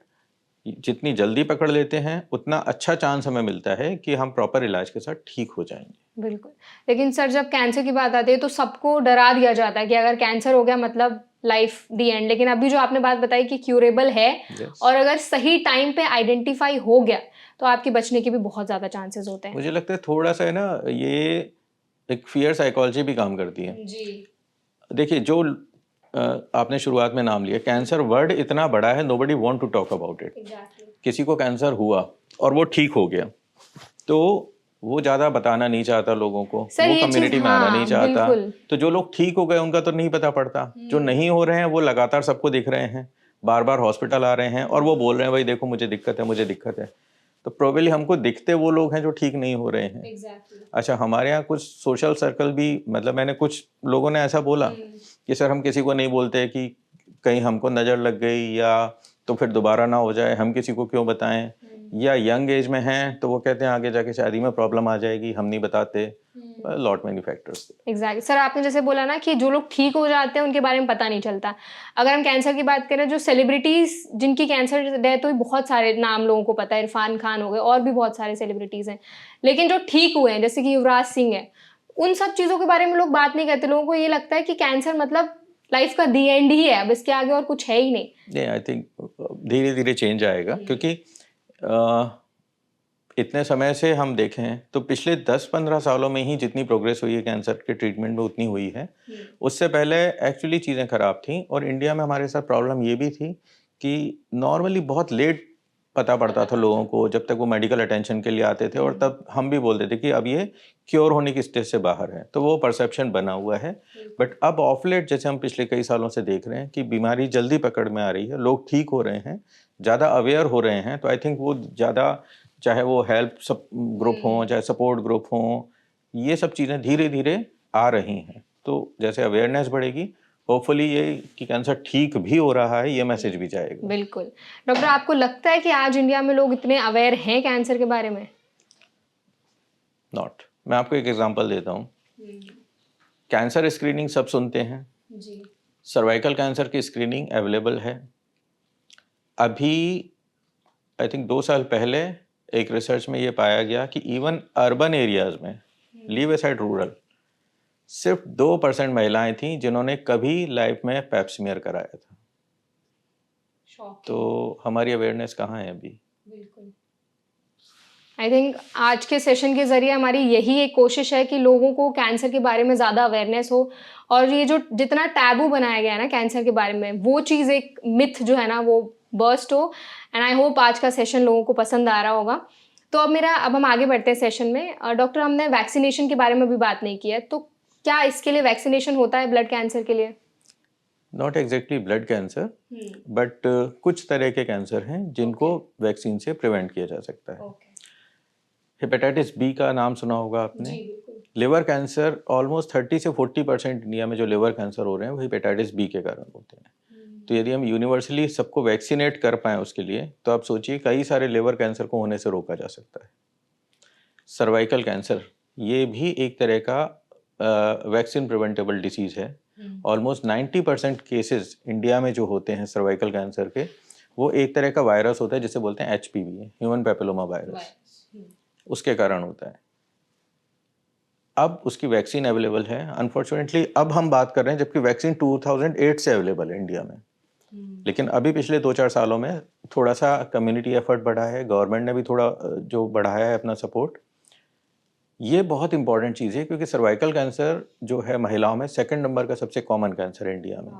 Speaker 2: जितनी जल्दी पकड़ लेते हैं उतना अच्छा चांस हमें मिलता है कि हम प्रॉपर इलाज के साथ ठीक हो जाएंगे।
Speaker 1: बिल्कुल। लेकिन सर जब कैंसर की बात आती है तो सबको डरा दिया जाता है कि अगर कैंसर हो गया मतलब लाइफ दी एंड। लेकिन अभी जो आपने बात बताई कि क्यूरेबल है
Speaker 2: Yes.
Speaker 1: और अगर सही टाइम पे आइडेंटिफाई हो गया तो आपके बचने के भी बहुत ज़्यादा चांसेस होते हैं।
Speaker 2: मुझे लगता है थोड़ा सा है ना, ये एक फियर साइकोलॉजी भी काम करती है।
Speaker 1: जी।
Speaker 2: देखिए, जो आपने शुरुआत में नाम लिया, कैंसर वर्ड इतना बड़ा है, nobody want to talk about it.
Speaker 1: Exactly.
Speaker 2: किसी को कैंसर हुआ और वो ठीक हो गया तो वो ज़्यादा बताना नहीं चाहता लोगों को,
Speaker 1: सर
Speaker 2: वो
Speaker 1: ये चीज़
Speaker 2: कम्युनिटी में आना नहीं
Speaker 1: हाँ
Speaker 2: चाहता।
Speaker 1: बिल्कुल।
Speaker 2: तो जो लोग ठीक हो गए उनका तो नहीं पता पड़ता, जो नहीं हो रहे हैं वो लगातार सबको दिख रहे हैं, बार बार हॉस्पिटल आ रहे हैं और वो बोल रहे हैं भाई देखो मुझे दिक्कत है, मुझे दिक्कत है। तो प्रोबेबली हमको दिखते वो लोग हैं जो ठीक नहीं हो रहे हैं।
Speaker 1: एग्जैक्टली।
Speaker 2: अच्छा, हमारे यहाँ कुछ सोशल सर्कल भी, मतलब मैंने कुछ लोगों ने ऐसा बोला कि सर हम किसी को नहीं बोलते कि कहीं हमको नज़र लग गई या तो फिर दोबारा ना हो जाए, हम किसी को क्यों बताएं, या यंग एज में हैं तो वो कहते हैं आगे जाके शादी में प्रॉब्लम आ जाएगी, हम नहीं बताते। Lot many factors.
Speaker 1: Exactly. Sir आपने जैसे बोला ना कि जो लोग ठीक हो जाते हैं उनके बारे में पता नहीं चलता। अगर हम कैंसर की बात करें, जो सेलिब्रिटीज जिनकी कैंसर डेथ हुई, बहुत सारे नाम लोगों को पता है, इरफान खान हो गए और भी बहुत सारे सेलिब्रिटीज हैं। लेकिन जो ठीक हुए हैं जैसे कि युवराज सिंह है, उन सब चीज़ों के बारे में लोग बात नहीं करते। लोगों को ये लगता है कि कैंसर मतलब लाइफ का दी एंड ही है, अब इसके आगे और कुछ है ही नहीं।
Speaker 2: आई थिंक धीरे धीरे चेंज आएगा, क्योंकि इतने समय से हम देखें तो पिछले 10-15 सालों में ही जितनी प्रोग्रेस हुई है कैंसर के ट्रीटमेंट में उतनी हुई है। उससे पहले एक्चुअली चीज़ें ख़राब थी और इंडिया में हमारे साथ प्रॉब्लम ये भी थी कि नॉर्मली बहुत लेट पता पड़ता था लोगों को, जब तक वो मेडिकल अटेंशन के लिए आते थे, और तब हम भी बोलते थे कि अब ये क्योर होने की स्टेज से बाहर है। तो वो परसेप्शन बना हुआ है। बट अब ऑफ लेट जैसे हम पिछले कई सालों से देख रहे हैं कि बीमारी जल्दी पकड़ में आ रही है, लोग ठीक हो रहे हैं, ज़्यादा अवेयर हो रहे हैं। तो आई थिंक वो ज़्यादा, चाहे वो हेल्प ग्रुप हों, चाहे सपोर्ट ग्रुप हों, ये सब चीज़ें धीरे धीरे आ रही हैं। तो जैसे अवेयरनेस बढ़ेगी, होपफुली ये कि कैंसर ठीक भी हो रहा है, ये मैसेज भी जाएगा।
Speaker 1: बिल्कुल। डॉक्टर आपको लगता है कि आज इंडिया में लोग इतने अवेयर हैं कैंसर के बारे में?
Speaker 2: नॉट। मैं आपको एक एग्जांपल देता हूँ। कैंसर स्क्रीनिंग सब सुनते हैं
Speaker 1: जी।
Speaker 2: सर्वाइकल कैंसर की स्क्रीनिंग अवेलेबल है। अभी आई थिंक 2 साल पहले एक रिसर्च में ये पाया गया कि इवन अर्बन एरियाज में, लीव असाइड रूरल, सिर्फ 2% महिलाएं थीं जिन्होंने कभी लाइफ में पैप स्मीयर कराया था। तो हमारी अवेयरनेस कहाँ है अभी?
Speaker 1: बिल्कुल। आई थिंक आज के सेशन के ज़रिए हमारी यही एक कोशिश है कि लोगों को कैंसर के बारे में ज़्यादा अवेयरनेस हो, और ये जो जितना टैबू बनाया गया है ना कैंसर के बारे में, वो चीज़, एक मिथ जो है ना वो बर्स्ट हो। एंड आई होप आज का सेशन लोगों को पसंद आ रहा होगा। तो अब हम आगे बढ़ते हैं सेशन में। डॉक्टर, हमने वैक्सीनेशन के बारे में भी बात नहीं की है, तो क्या इसके लिए वैक्सीनेशन होता है ब्लड कैंसर के लिए?
Speaker 2: Not exactly blood cancer, but कुछ तरह के कैंसर हैं जिनको वैक्सीन से प्रिवेंट किया जा सकता है। हेपेटाइटिस बी का नाम सुना होगा आपने। लिवर कैंसर ऑलमोस्ट 30 से 40% इंडिया में जो लिवर कैंसर हो रहे हैं वो हेपेटाइटिस बी के कारण होते हैं। तो यदि हम यूनिवर्सली सबको वैक्सीनेट कर पाएँ उसके लिए, तो आप सोचिए कई सारे लिवर कैंसर को होने से रोका जा सकता है। सर्वाइकल कैंसर, ये भी एक तरह का वैक्सीन प्रिवेंटेबल डिसीज़ है। ऑलमोस्ट 90% केसेस इंडिया में जो होते हैं सर्वाइकल कैंसर के, वो एक तरह का वायरस होता है जिसे बोलते हैं HPV, ह्यूमन पैपिलोमा वायरस, उसके कारण होता है। अब उसकी वैक्सीन अवेलेबल है। अनफॉर्चुनेटली अब हम बात कर रहे हैं जबकि वैक्सीन 2008 से अवेलेबल है इंडिया में, लेकिन अभी पिछले 2-4 सालों में थोड़ा सा कम्युनिटी एफर्ट बढ़ा है, गवर्नमेंट ने भी थोड़ा जो बढ़ाया है अपना सपोर्ट। ये बहुत इंपॉर्टेंट चीज़ है क्योंकि सर्वाइकल कैंसर जो है महिलाओं में 2nd नंबर का सबसे कॉमन कैंसर है इंडिया में।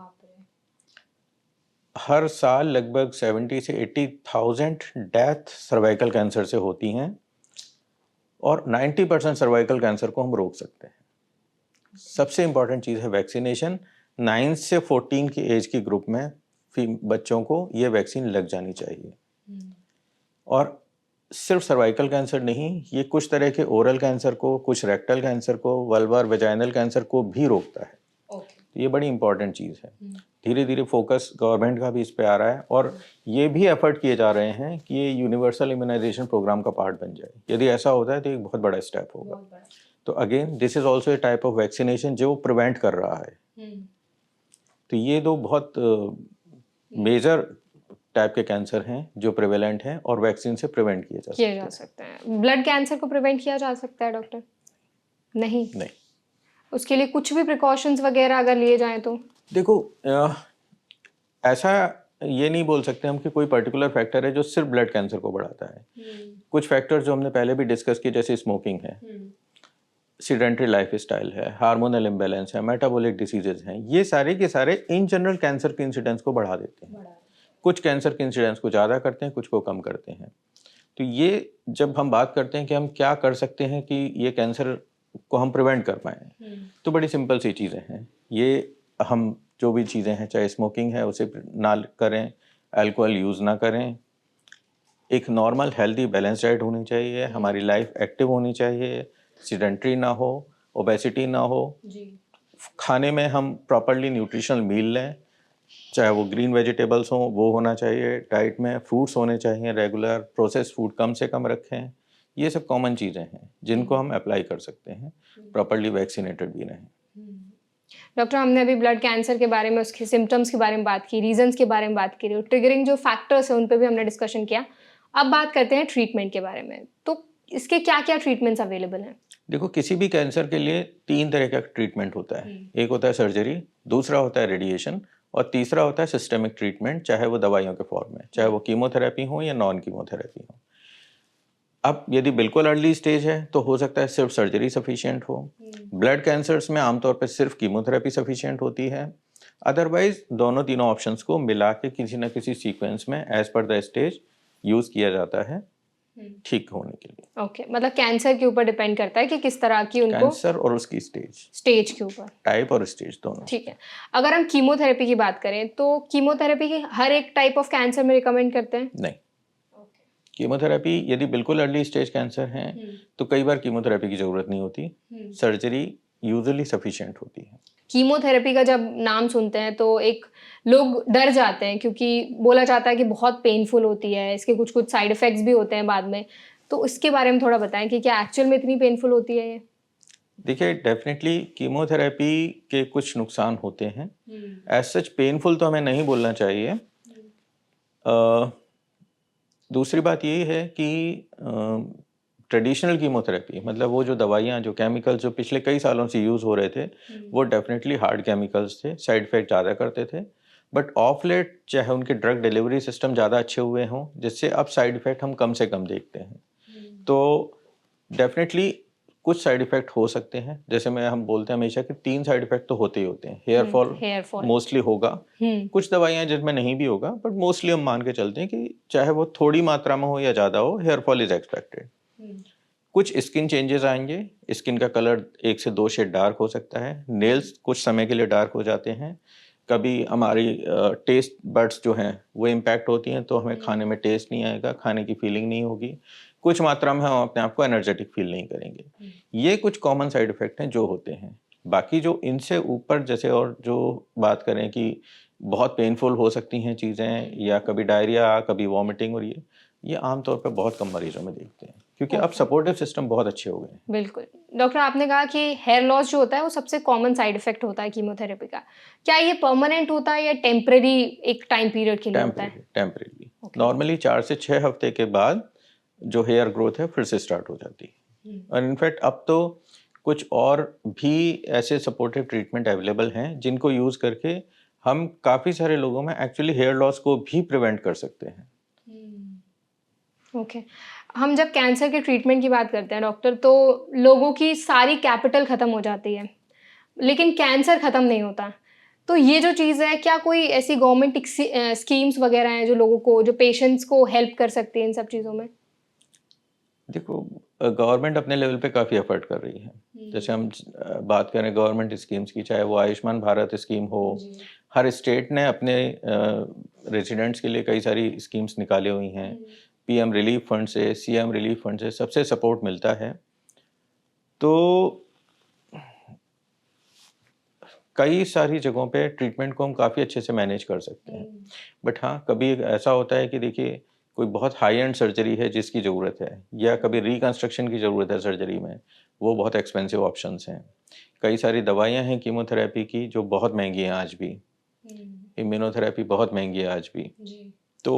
Speaker 2: हर साल लगभग 70 से 80,000 डेथ सर्वाइकल कैंसर से होती हैं और 90% सर्वाइकल कैंसर को हम रोक सकते हैं। सबसे इम्पॉर्टेंट चीज़ है वैक्सीनेशन। 9 से 14 की एज की ग्रुप में बच्चों को ये वैक्सीन लग जानी चाहिए। और सिर्फ सर्वाइकल कैंसर नहीं, ये कुछ तरह के ओरल कैंसर को, कुछ रेक्टल कैंसर को, वल्वर वेजाइनल कैंसर को भी रोकता है। तो ये बड़ी इंपॉर्टेंट चीज़ है। धीरे धीरे फोकस गवर्नमेंट का भी इस पे आ रहा है और ये भी एफर्ट किए जा रहे हैं कि ये यूनिवर्सल इम्यूनाइजेशन प्रोग्राम का पार्ट बन जाए। यदि ऐसा होता है तो एक बहुत बड़ा स्टेप होगा। तो again this is also a type of vaccination जो प्रिवेंट कर रहा है। तो ये दो बहुत मेजर टाइप के कैंसर हैं जो प्रिवेलेंट हैं और वैक्सीन से प्रिवेंट किए जा सकते
Speaker 1: हैं। ब्लड कैंसर को प्रिवेंट किया जा सकता है डॉक्टर? नहीं। उसके लिए कुछ भी प्रिकॉशंस वगैरह अगर लिए जाएं तो? देखो,
Speaker 2: ऐसा ये नहीं बोल सकते हम कि कोई पर्टिकुलर फैक्टर है जो सिर्फ ब्लड कैंसर को बढ़ाता है। कुछ फैक्टर्स जो हमने पहले भी डिस्कस किए, जैसे स्मोकिंग है, सीडेंटरी लाइफस्टाइल है, हार्मोनल इम्बैलेंस है, मेटाबॉलिक डिसीजेज हैं, ये सारे के सारे इन जनरल कैंसर के इंसिडेंस को बढ़ा देते हैं। कुछ कैंसर के इंसिडेंस को ज़्यादा करते हैं, कुछ को कम करते हैं। तो ये जब हम बात करते हैं कि हम क्या कर सकते हैं कि ये कैंसर को हम प्रिवेंट कर पाएँ, तो बड़ी सिंपल सी चीज़ें हैं। ये हम जो भी चीज़ें हैं, चाहे स्मोकिंग है उसे ना करें, अल्कोहल यूज़ ना करें, एक नॉर्मल हेल्दी बैलेंस डाइट होनी चाहिए, हमारी लाइफ एक्टिव होनी चाहिए, सीडेंटरी ना हो, ओबेसिटी ना हो, खाने में हम प्रॉपरली न्यूट्रिशनल मील लें, चाहे वो ग्रीन वेजिटेबल्स हों वो होना चाहिए, डाइट में फ्रूट्स होने चाहिए रेगुलर, प्रोसेस फूड कम से कम रखें। ये सब कॉमन चीज़ें हैं जिनको हम अप्लाई कर सकते हैं, प्रॉपरली वैक्सीनेटेड भी रहें।
Speaker 1: डॉक्टर, हमने अभी ब्लड कैंसर के बारे में, उसके सिम्टम्स के बारे में बात की, रीजंस के बारे में बात की, ट्रिगरिंग जो फैक्टर्स हैं उन पे भी हमने डिस्कशन किया। अब बात करते हैं ट्रीटमेंट के बारे में। तो इसके क्या क्या ट्रीटमेंट्स अवेलेबल हैं?
Speaker 2: देखो, किसी भी कैंसर के लिए 3 तरह का ट्रीटमेंट होता है। एक होता है सर्जरी, दूसरा होता है रेडिएशन और तीसरा होता है सिस्टेमिक ट्रीटमेंट, चाहे वो दवाइयों के फॉर्म में, चाहे वो कीमोथेरेपी हो या नॉन कीमोथेरेपी हो। अब यदि बिल्कुल अर्ली स्टेज है तो हो सकता है सिर्फ सर्जरी सफिशिएंट हो। ब्लड कैंसर्स में आमतौर पर सिर्फ कीमोथेरेपी सफिशिएंट होती है। अदरवाइज दोनों तीनों ऑप्शंस को मिला के किसी न किसी सीक्वेंस में as per the stage use किया जाता है ठीक होने के लिए।
Speaker 1: ओके, मतलब कैंसर के ऊपर डिपेंड करता है कि किस तरह की उनको,
Speaker 2: कैंसर और उसकी स्टेज
Speaker 1: के ऊपर,
Speaker 2: टाइप और स्टेज दोनों।
Speaker 1: ठीक है। अगर हम कीमोथेरेपी की बात करें तो कीमोथेरेपी की हर एक टाइप ऑफ कैंसर में रिकमेंड करते हैं?
Speaker 2: नहीं। कीमोथेरेपी यदि बिल्कुल अर्ली स्टेज कैंसर है तो कई बार कीमोथेरेपी की जरूरत नहीं होती, सर्जरी यूजुअली सफिशिएंट होती है।
Speaker 1: कीमोथेरेपी का जब नाम सुनते हैं तो एक लोग डर जाते हैं क्योंकि बोला जाता है कि बहुत पेनफुल होती है, इसके कुछ कुछ साइड इफेक्ट्स भी होते हैं बाद में। तो इसके बारे में थोड़ा बताएं कि क्या एक्चुअल में इतनी पेनफुल होती है ये?
Speaker 2: देखिए, डेफिनेटली कीमोथेरेपी के कुछ नुकसान होते हैं। एज सच पेनफुल तो हमें नहीं बोलना चाहिए। दूसरी बात ये है कि ट्रेडिशनल कीमोथेरेपी, मतलब वो जो दवाइयाँ, जो केमिकल्स जो पिछले कई सालों से यूज़ हो रहे थे, वो डेफिनेटली हार्ड केमिकल्स थे, साइड इफेक्ट ज़्यादा करते थे। बट ऑफ लेट चाहे उनके ड्रग डिलीवरी सिस्टम ज़्यादा अच्छे हुए हों, जिससे अब साइड इफेक्ट हम कम से कम देखते हैं। तो डेफिनेटली कुछ साइड इफेक्ट हो सकते हैं, जैसे हम बोलते हैं हमेशा कि 3 साइड इफेक्ट तो होते ही होते हैं। हेयर फॉल मोस्टली होगा, कुछ दवाइयां जिनमें नहीं भी होगा, बट मोस्टली हम मान के चलते हैं कि चाहे वो थोड़ी मात्रा में हो या ज़्यादा हो, हेयर फॉल इज एक्सपेक्टेड। कुछ स्किन चेंजेस आएंगे, स्किन का कलर 1 से 2 शेड डार्क हो सकता है, नेल्स कुछ समय के लिए डार्क हो जाते हैं, कभी हमारी टेस्ट बड्स जो हैं वो इम्पैक्ट होती हैं, तो हमें खाने में टेस्ट नहीं आएगा, खाने की फीलिंग नहीं होगी, कुछ मात्रा में हम अपने आप को एनर्जेटिक फील नहीं करेंगे। ये कुछ कॉमन साइड इफेक्ट हैं जो होते हैं। बाकी जो इनसे ऊपर जैसे और जो बात करें कि बहुत पेनफुल हो सकती हैं चीज़ें, या कभी डायरिया, कभी वॉमिटिंग, और ये आमतौर पर बहुत कम मरीजों में देखते हैं, क्योंकि अब सपोर्टिव सिस्टम बहुत अच्छे हो गए हैं।
Speaker 1: बिल्कुल। डॉक्टर, आपने कहा कि हेयर लॉस जो होता है वो सबसे कॉमन साइड इफेक्ट होता है कीमोथेरेपी का। क्या ये परमानेंट होता है या टेम्परेरी एक टाइम पीरियड के लिए होता है?
Speaker 2: टेम्परेरी नॉर्मली 4 से 6 हफ्ते के बाद जो हेयर ग्रोथ है फिर से स्टार्ट हो जाती है। और इनफैक्ट अब तो कुछ और भी ऐसे सपोर्टिव ट्रीटमेंट अवेलेबल हैं जिनको यूज़ करके हम काफ़ी सारे लोगों में एक्चुअली हेयर लॉस को भी प्रिवेंट कर सकते हैं।
Speaker 1: ओके। हम जब कैंसर के ट्रीटमेंट की बात करते हैं डॉक्टर, तो लोगों की सारी कैपिटल ख़त्म हो जाती है, लेकिन कैंसर ख़त्म नहीं होता। तो ये जो चीज़ है, क्या कोई ऐसी गवर्नमेंट स्कीम्स वगैरह हैं जो लोगों को, जो पेशेंट्स को हेल्प कर सकती है इन सब चीज़ों में?
Speaker 2: देखो, गवर्नमेंट अपने लेवल पे काफ़ी एफर्ट कर रही है। जैसे हम बात करें गवर्नमेंट स्कीम्स की, चाहे वो आयुष्मान भारत स्कीम हो, हर स्टेट ने अपने रेजिडेंट्स के लिए कई सारी स्कीम्स निकाली हुई हैं। पीएम रिलीफ फंड से, सीएम रिलीफ फंड से सबसे सपोर्ट मिलता है। तो कई सारी जगहों पे ट्रीटमेंट को हम काफ़ी अच्छे से मैनेज कर सकते हैं। बट हाँ, कभी ऐसा होता है कि देखिए कोई बहुत हाई एंड सर्जरी है जिसकी ज़रूरत है, या कभी रिकंस्ट्रक्शन की ज़रूरत है सर्जरी में, वो बहुत एक्सपेंसिव ऑप्शंस हैं। कई सारी दवाइयाँ हैं कीमोथेरेपी की जो बहुत महंगी हैं आज भी। इम्यूनोथेरेपी बहुत महंगी है आज भी। तो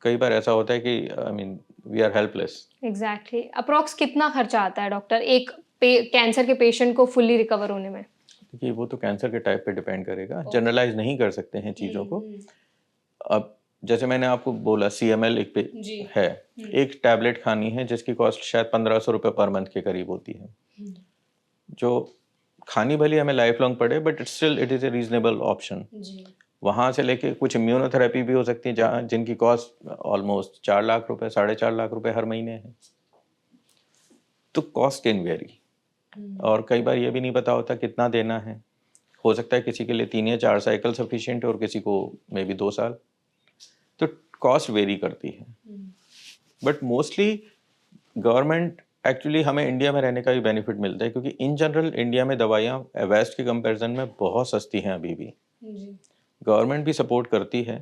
Speaker 2: कई बार ऐसा होता है कि I mean we are helpless.
Speaker 1: Exactly. Approx कितना खर्चा आता है डॉक्टर एक कैंसर के पेशेंट को फुल्ली रिकवर होने में?
Speaker 2: देखिए, वो तो कैंसर के टाइप पे डिपेंड करेगा, जनरलाइज नहीं कर सकते हैं चीज़ों को। अब जैसे मैंने आपको बोला CML एक पे है, एक टैबलेट खानी है जिसकी कॉस्ट शायद 1500 रुपये पर मंथ के करीब होती है, जो खानी भली हमें लाइफ लॉन्ग पड़े, but still it is a reasonable option. वहाँ से लेके कुछ इम्यूनोथेरेपी भी हो सकती है जहाँ जिनकी कॉस्ट ऑलमोस्ट 4 लाख रुपए, 4.5 लाख रुपए हर महीने है। तो कॉस्ट कैन वेरी, और कई बार ये भी नहीं पता होता कितना देना है। हो सकता है किसी के लिए 3 या 4 साइकिल सफिशिएंट है और किसी को मे बी 2 साल। तो कॉस्ट वेरी करती है, बट मोस्टली गवर्नमेंट एक्चुअली हमें इंडिया में रहने का भी बेनिफिट मिलता है, क्योंकि इन जनरल इंडिया में दवाइयाँ वेस्ट के कंपैरिजन में बहुत सस्ती हैं अभी भी। गवर्नमेंट भी सपोर्ट करती है,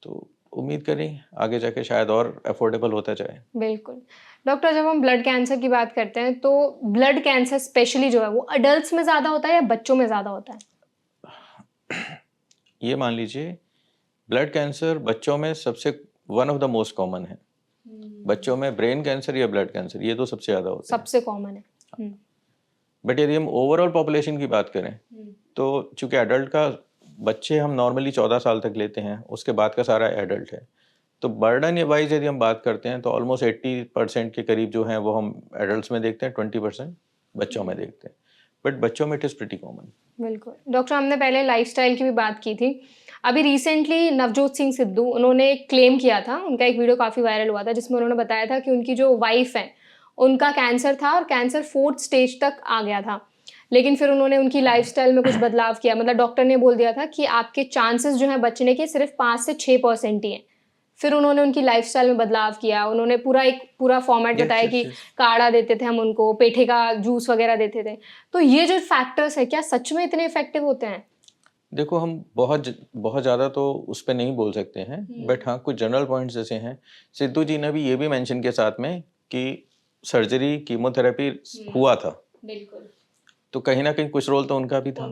Speaker 2: तो उम्मीद करें आगे जाके शायद और अफोर्डेबल होता जाए।
Speaker 1: बिल्कुल। डॉक्टर, जब हम ब्लड कैंसर की बात करते हैं, तो ब्लड कैंसर स्पेशली जो है वो अडल्ट्स में ज़्यादा होता है या बच्चों में ज़्यादा होता है?
Speaker 2: ये मान लीजिए, ब्लड कैंसर बच्चों में सबसे one of the most common है। बच्चों में ब्रेन कैंसर या ब्लड कैंसर, ये तो सबसे ज़्यादा होता है।
Speaker 1: सबसे कॉमन है।
Speaker 2: बट यदि हम ओवरऑल पॉपुलेशन की बात करें, तो चूंकि एडल्ट का, बच्चे हम नॉर्मली 14 साल तक लेते हैं, उसके बाद का सारा एडल्ट है, तो बर्डन वाइज यदि हम बात करते हैं तो ऑलमोस्ट 80% के करीब जो है वो हम एडल्ट्स में देखते हैं, 20% बच्चों में देखते हैं। बट बच्चों में इट इज़ प्रिटी कॉमन।
Speaker 1: बिल्कुल। डॉक्टर, हमने पहले लाइफस्टाइल की भी बात की थी। अभी रिसेंटली नवजोत सिंह सिद्धू, उन्होंने क्लेम किया था, उनका एक वीडियो काफ़ी वायरल हुआ था जिसमें उन्होंने बताया था कि उनकी जो वाइफ है, उनका कैंसर था और कैंसर 4th स्टेज तक आ गया था। लेकिन फिर उन्होंने उनकी लाइफस्टाइल में कुछ बदलाव किया, मतलब डॉक्टर ने बोल दिया था कि आपके चांसेस जो हैं बचने के सिर्फ 5 से 6% ही हैं। फिर उन्होंने उनकी लाइफस्टाइल में बदलाव किया, उन्होंने पूरा फॉर्मेट बताया कि काढ़ा देते थे हम उनको, पेठे का जूस वगैरह देते थे। तो ये जो फैक्टर्स है, क्या सच में इतने इफेक्टिव होते हैं?
Speaker 2: देखो, हम बहुत ज़्यादा तो उस पर नहीं बोल सकते हैं, बट हाँ कुछ जनरल पॉइंट्स जैसे हैं। सिद्धू जी ने भी ये भी मेंशन किया साथ में कि सर्जरी, कीमोथेरेपी हुआ था,
Speaker 1: बिल्कुल।
Speaker 2: तो कहीं ना कहीं कुछ रोल तो उनका भी था।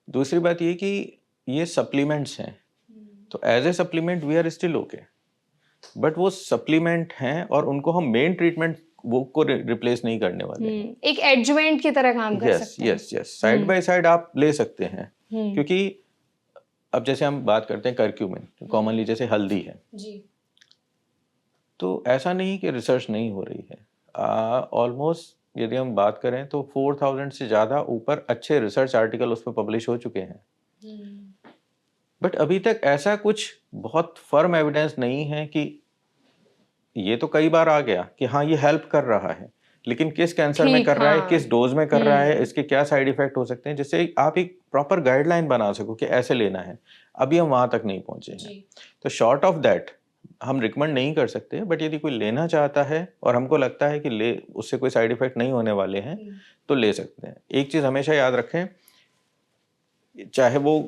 Speaker 2: दूसरी बात ये कि ये सप्लीमेंट्स हैं, तो as a supplement we are still okay, but वो सप्लीमेंट हैं और उनको हम मेन ट्रीटमेंट वो को रिप्लेस नहीं करने वाले।
Speaker 1: एक एडजुवेंट की तरह काम कर सकते हैं।
Speaker 2: यस, साइड बाय साइड आप ले सकते हैं, क्योंकि अब जैसे हम बात करते हैं करक्यूमिन, कॉमनली जैसे हल्दी है, तो ऐसा नहीं कि रिसर्च नहीं हो रही है, ऑलमोस्ट यदि हम बात करें तो 4000 से ज़्यादा ऊपर अच्छे रिसर्च आर्टिकल उस पर पब्लिश हो चुके हैं। बट अभी तक ऐसा कुछ बहुत फर्म एविडेंस नहीं है कि ये तो कई बार आ गया कि हाँ ये हेल्प कर रहा है, लेकिन किस कैंसर में
Speaker 1: ठीक,
Speaker 2: कर रहा है,
Speaker 1: हाँ।
Speaker 2: किस डोज में कर रहा है, इसके क्या साइड इफेक्ट हो सकते हैं, जिससे आप एक प्रॉपर गाइडलाइन बना सको कि ऐसे लेना है। अभी हम वहां तक नहीं पहुंचे हैं। तो शॉर्ट ऑफ दैट हम रिकमेंड नहीं कर सकते, बट यदि कोई लेना चाहता है और हमको लगता है कि ले उससे कोई साइड इफेक्ट नहीं होने वाले हैं तो ले सकते हैं। एक चीज हमेशा याद रखें, चाहे वो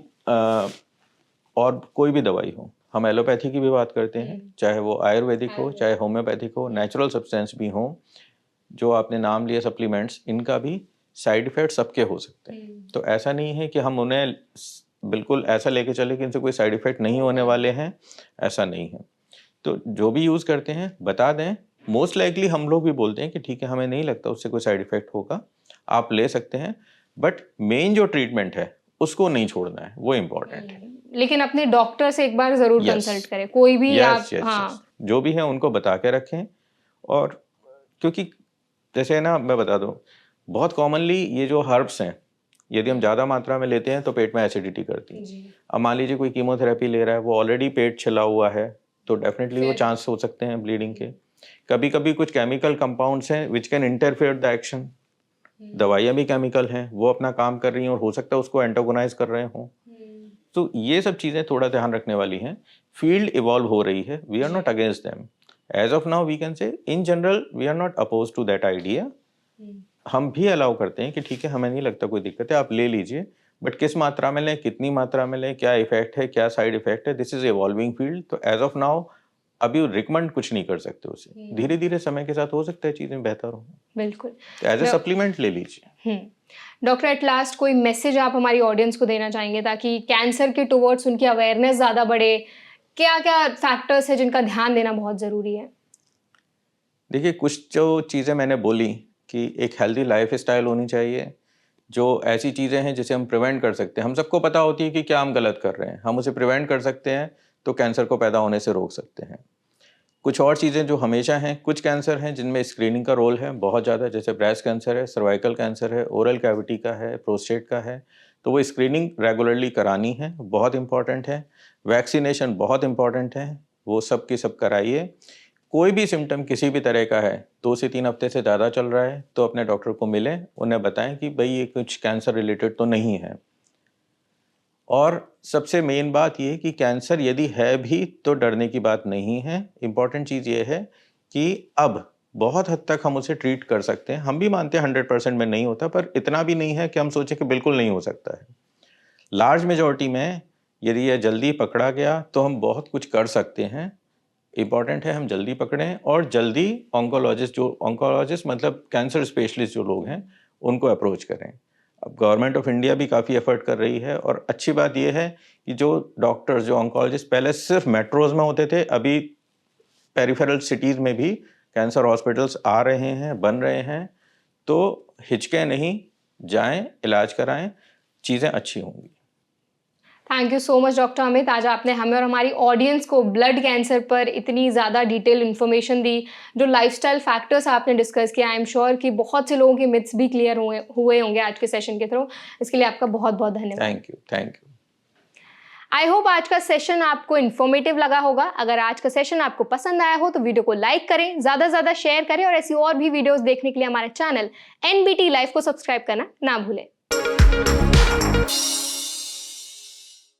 Speaker 2: और कोई भी दवाई हो, हम एलोपैथी की भी बात करते हैं, चाहे वो आयुर्वेदिक हो, चाहे होम्योपैथिक हो, नेचुरल सब्सटेंस भी हो, जो आपने नाम लिए सप्लीमेंट्स, इनका भी साइड इफेक्ट सबके हो सकते हैं। तो ऐसा नहीं है कि हम उन्हें बिल्कुल ऐसा लेके चले कि इनसे कोई साइड इफेक्ट नहीं होने वाले हैं, ऐसा नहीं है। तो जो भी यूज़ करते हैं बता दें। मोस्ट लाइकली हम लोग भी बोलते हैं कि ठीक है, हमें नहीं लगता उससे कोई साइड इफेक्ट होगा, आप ले सकते हैं, बट मेन जो ट्रीटमेंट है उसको नहीं छोड़ना है, वो इम्पोर्टेंट है।
Speaker 1: लेकिन अपने डॉक्टर से एक बार जरूर
Speaker 2: Yes.
Speaker 1: कंसल्ट करें, कोई भी
Speaker 2: Yes,
Speaker 1: आप
Speaker 2: yes,
Speaker 1: हाँ
Speaker 2: yes. जो भी है उनको बता के रखें। और क्योंकि जैसे ना मैं बता दूं, बहुत कॉमनली ये जो हर्ब्स हैं, यदि हम ज़्यादा मात्रा में लेते हैं तो पेट में एसिडिटी करती है। अब मान लीजिए कोई कीमोथेरेपी ले रहा है, वो ऑलरेडी पेट छिला हुआ है, तो डेफिनेटली वो चांस हो सकते हैं ब्लीडिंग के। कभी कभी कुछ केमिकल कंपाउंड्स हैं which can interfere the action. दवाइयाँ भी केमिकल हैं, वो अपना काम कर रही हैं और हो सकता है उसको एंटागोनाइज कर रहे हों। तो ये सब चीज़ें थोड़ा ध्यान रखने वाली हैं। फील्ड इवॉल्व हो रही है, we are not against them. As of now we can say in general we are not oppose to that idea. हम भी अलाउ करते हैं कि ठीक है, हमें नहीं लगता कोई दिक्कत है, आप ले लीजिए, बट किस मात्रा में लें, कितनी मात्रा में लें, क्या इफेक्ट है, क्या साइड इफेक्ट है, दिस इज इवॉल्विंग फील्ड। तो एज ऑफ नाउ अभी रिकमेंड कुछ नहीं कर सकते उसे। धीरे धीरे समय के साथ हो सकता है चीजें बेहतर हो।
Speaker 1: बिल्कुल,
Speaker 2: एज ए सप्लीमेंट ले लीजिए।
Speaker 1: डॉक्टर एट लास्ट कोई मैसेज आप हमारी ऑडियंस को देना चाहेंगे ताकि कैंसर के टुवर्ड्स उनकी अवेयरनेस ज़्यादा बढ़े? क्या क्या फैक्टर्स है जिनका ध्यान देना बहुत ज़रूरी है?
Speaker 2: देखिए, कुछ जो चीज़ें मैंने बोली कि एक हेल्दी लाइफ स्टाइल होनी चाहिए, जो ऐसी चीज़ें हैं जिसे हम प्रिवेंट कर सकते हैं। हम सबको पता होती है कि क्या हम गलत कर रहे हैं, हम उसे प्रिवेंट कर सकते हैं तो कैंसर को पैदा होने से रोक सकते हैं। कुछ और चीज़ें जो हमेशा हैं, कुछ कैंसर हैं जिनमें स्क्रीनिंग का रोल है बहुत ज़्यादा, जैसे ब्रेस्ट कैंसर है, सर्वाइकल कैंसर है, ओरल कैविटी का है, प्रोस्टेट का है, तो वो स्क्रीनिंग रेगुलरली करानी है, बहुत इंपॉर्टेंट है। वैक्सीनेशन बहुत इंपॉर्टेंट है, वो सब की सब कराइए। कोई भी सिम्टम किसी भी तरह का है, 2 से 3 हफ्ते से ज़्यादा चल रहा है, तो अपने डॉक्टर को मिलें, उन्हें बताएं कि भाई ये कुछ कैंसर रिलेटेड तो नहीं है। और सबसे मेन बात ये कि कैंसर यदि है भी तो डरने की बात नहीं है। इम्पॉर्टेंट चीज़ ये है कि अब बहुत हद तक हम उसे ट्रीट कर सकते हैं। हम भी मानते हैं 100% में नहीं होता, पर इतना भी नहीं है कि हम सोचें कि बिल्कुल नहीं हो सकता है। लार्ज मेजॉरिटी में यदि यह जल्दी पकड़ा गया तो हम बहुत कुछ कर सकते हैं। इम्पॉर्टेंट है हम जल्दी पकड़ें और जल्दी ऑन्कोलॉजिस्ट मतलब कैंसर स्पेशलिस्ट जो लोग हैं उनको अप्रोच करें। अब गवर्नमेंट ऑफ इंडिया भी काफ़ी एफर्ट कर रही है, और अच्छी बात यह है कि जो डॉक्टर्स, जो ऑन्कोलॉजिस्ट पहले सिर्फ मेट्रोज में होते थे, अभी पेरिफेरल सिटीज़ में भी कैंसर हॉस्पिटल्स आ रहे हैं, बन रहे हैं। तो हिचके नहीं, जाएं, इलाज कराएं, चीज़ें अच्छी होंगी।
Speaker 1: Thank you so much doctor Amit, आज आपने हमें और हमारी ऑडियंस को ब्लड कैंसर पर इतनी ज़्यादा डिटेल इन्फॉर्मेशन दी। जो लाइफस्टाइल फैक्टर्स आपने डिस्कस किया, आई एम श्योर कि बहुत से लोगों के मिथ्स भी क्लियर हुए होंगे आज के सेशन के थ्रू। इसके लिए आपका बहुत बहुत धन्यवाद।
Speaker 2: Thank you.
Speaker 1: आई होप आज का सेशन आपको इन्फॉर्मेटिव लगा होगा। अगर आज का सेशन आपको पसंद आया हो तो वीडियो को लाइक करें, ज़्यादा से ज़्यादा शेयर करें, और ऐसी और भी वीडियोस देखने के लिए हमारे चैनल NBT लाइव को सब्सक्राइब करना ना भूलें।